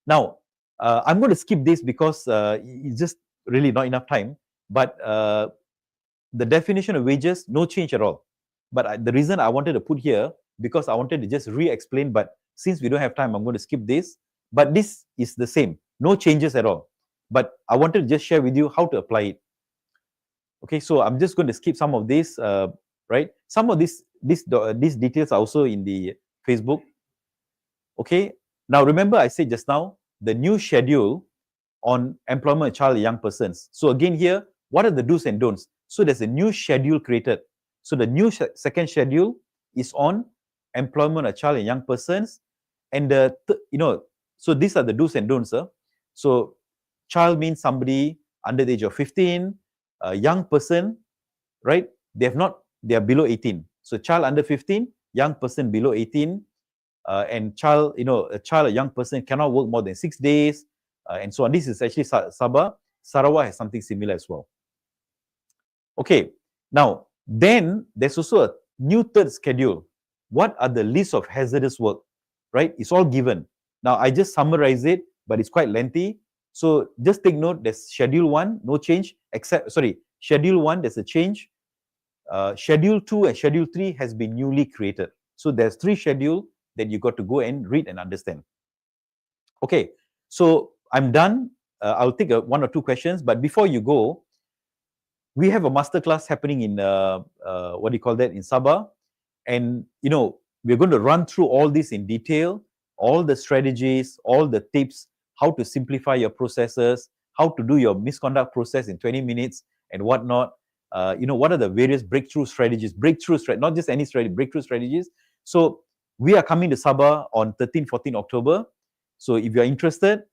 Now, I'm going to skip this because it's just really not enough time. But the definition of wages, no change at all. But the reason I wanted to put here, because I wanted to just re-explain, but since we don't have time, I'm going to skip this. But this is the same, no changes at all. But I wanted to just share with you how to apply it. Okay, so I'm just going to skip some of this, right? Some of these details are also in the Facebook. Okay, now remember I said just now, the new schedule on employment of child and young persons. So again here, what are the do's and don'ts? So there's a new schedule created. So the new second schedule is on employment of child and young persons. And so these are the do's and don'ts. So child means somebody under the age of 15, a young person, right? They are below 18. So child under 15, young person below 18, and child, a child or young person cannot work more than 6 days, and so on. This is actually Sabah. Sarawak has something similar as well. Okay, now then there's also a new third schedule. What are the list of hazardous work, right? It's all given. Now I just summarize it, but it's quite lengthy. So just take note, there's Schedule 1, no change, Schedule 1, there's a change. Schedule 2 and Schedule 3 has been newly created. So there's 3 schedules that you got to go and read and understand. Okay, so I'm done. I'll take 1 or 2 questions, but before you go, we have a masterclass happening in, in Sabah. And, we're going to run through all this in detail, all the strategies, all the tips, how to simplify your processes, how to do your misconduct process in 20 minutes and whatnot. What are the various breakthrough strategies, not just any strategy, breakthrough strategies. So we are coming to Sabah on 13, 14 October. So if you're interested,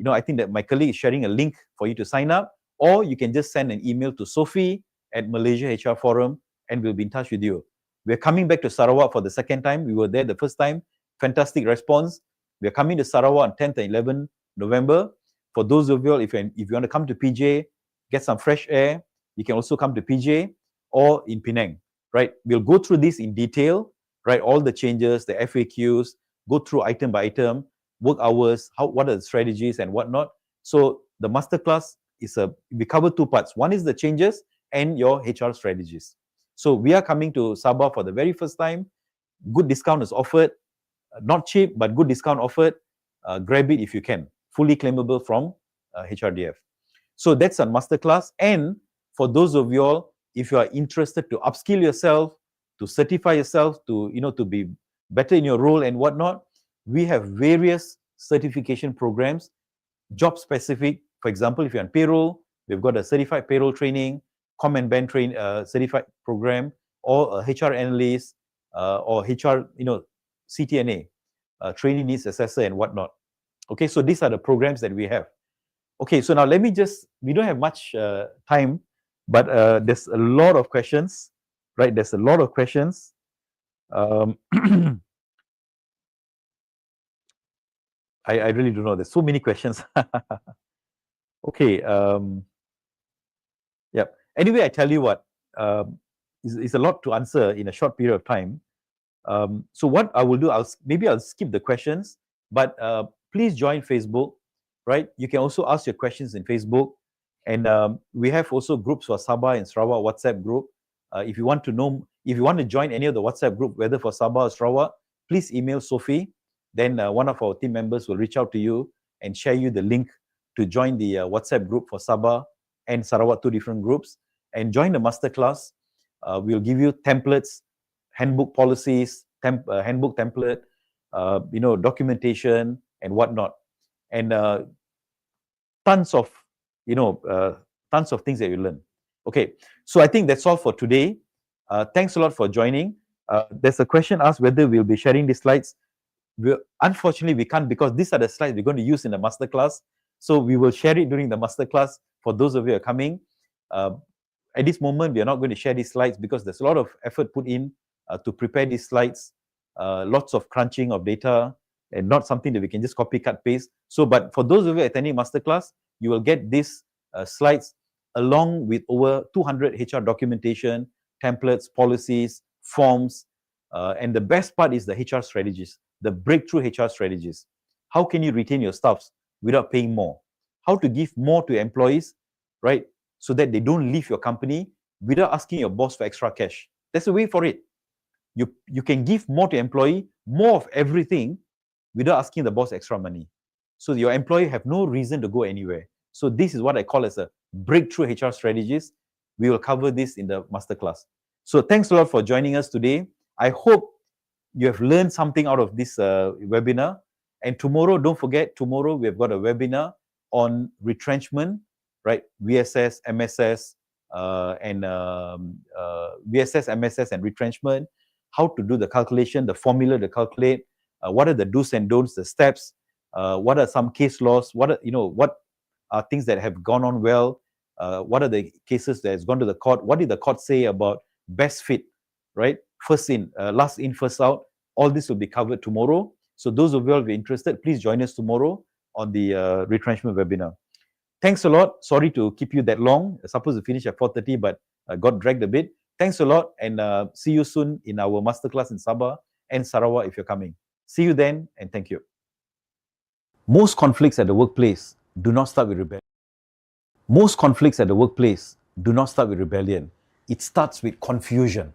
I think that my colleague is sharing a link for you to sign up, or you can just send an email to Sophie at Malaysia HR Forum and we'll be in touch with you. We're coming back to Sarawak for the second time. We were there the first time. Fantastic response. We're coming to Sarawak on 10th and 11th November. For those of you, if you want to come to PJ, get some fresh air, you can also come to PJ or in Penang, right? We'll go through this in detail, right? All the changes, the FAQs, go through item by item, work hours, what are the strategies and whatnot. So the masterclass we cover 2 parts. One is the changes and your HR strategies. So we are coming to Sabah for the very first time. Good discount is offered, not cheap, but good discount offered. Grab it if you can. Fully claimable from HRDF. So that's a masterclass. And for those of you all, if you are interested to upskill yourself, to certify yourself, to be better in your role and whatnot, we have various certification programs, job specific. For example, if you're on payroll, we've got a certified payroll training, com and ben certified program, or a HR analyst, or HR, CTNA, training needs assessor and whatnot. Okay, so these are the programs that we have. Okay, so now we don't have much time, but there's a lot of questions, right? There's a lot of questions. I really don't know. There's so many questions. Okay. Yeah. Anyway, I tell you what, it's a lot to answer in a short period of time. So what I will do, I'll skip the questions, but please join Facebook, right? You can also ask your questions in Facebook. And we have also groups for Sabah and Sarawak WhatsApp group. If you want to join any of the WhatsApp group, whether for Sabah or Sarawak, please email Sophie. then one of our team members will reach out to you and share you the link to join the WhatsApp group for Sabah and Sarawak, 2 different groups, and join the masterclass. We'll give you templates, handbook policies, handbook template, documentation and whatnot, and tons of things that you learn. Okay, so I think that's all for today. Thanks a lot for joining. There's a question asked whether we'll be sharing these slides. Unfortunately, we can't, because these are the slides we're going to use in the masterclass. So we will share it during the masterclass for those of you who are coming. At this moment, we are not going to share these slides because there's a lot of effort put in to prepare these slides, lots of crunching of data, and not something that we can just copy, cut, paste. So, but for those of you attending masterclass, you will get these slides along with over 200 HR documentation, templates, policies, forms, and the best part is the HR strategies, the breakthrough HR strategies. How can you retain your staffs without paying more? How to give more to employees, right? So that they don't leave your company without asking your boss for extra cash. That's the way for it. You can give more to employee, more of everything, without asking the boss extra money. So your employee have no reason to go anywhere. So this is what I call as a breakthrough HR strategies. We will cover this in the masterclass. So thanks a lot for joining us today. I hope you have learned something out of this webinar. And tomorrow, don't forget, tomorrow we have got a webinar on retrenchment, right? VSS, MSS, VSS, MSS, and retrenchment. How to do the calculation, the formula to calculate. What are the do's and don'ts, the steps? What are some case laws? What are things that have gone on well? What are the cases that has gone to the court? What did the court say about best fit, right? First in, last in, first out. All this will be covered tomorrow. So those of you who are interested, please join us tomorrow on the retrenchment webinar. Thanks a lot. Sorry to keep you that long. Supposed to finish at 4:30, but got dragged a bit. Thanks a lot, and see you soon in our masterclass in Sabah and Sarawak if you're coming. See you then, and thank you. Most conflicts at the workplace do not start with rebellion. Most conflicts at the workplace do not start with rebellion. It starts with confusion.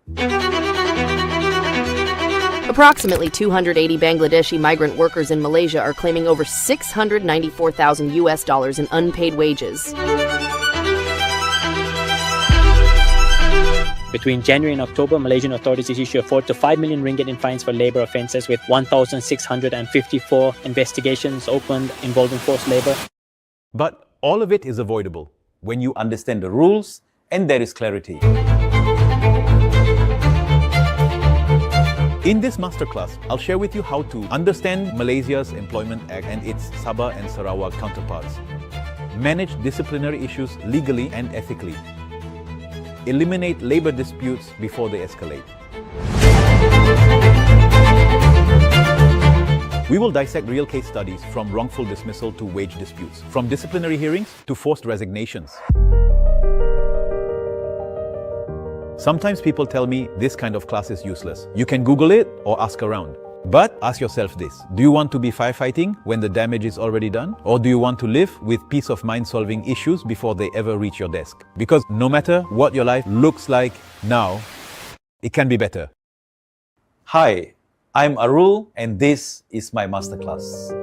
Approximately 280 Bangladeshi migrant workers in Malaysia are claiming over $694,000 in unpaid wages. Between January and October, Malaysian authorities issued 4 to 5 million ringgit in fines for labour offences, with 1,654 investigations opened involving forced labour. But all of it is avoidable when you understand the rules and there is clarity. In this masterclass, I'll share with you how to understand Malaysia's Employment Act and its Sabah and Sarawak counterparts, manage disciplinary issues legally and ethically, eliminate labor disputes before they escalate. We will dissect real case studies from wrongful dismissal to wage disputes, from disciplinary hearings to forced resignations. Sometimes people tell me this kind of class is useless. You can Google it or ask around. But ask yourself this: do you want to be firefighting when the damage is already done? Or do you want to live with peace of mind solving issues before they ever reach your desk? Because no matter what your life looks like now, it can be better. Hi, I'm Arul and this is my masterclass.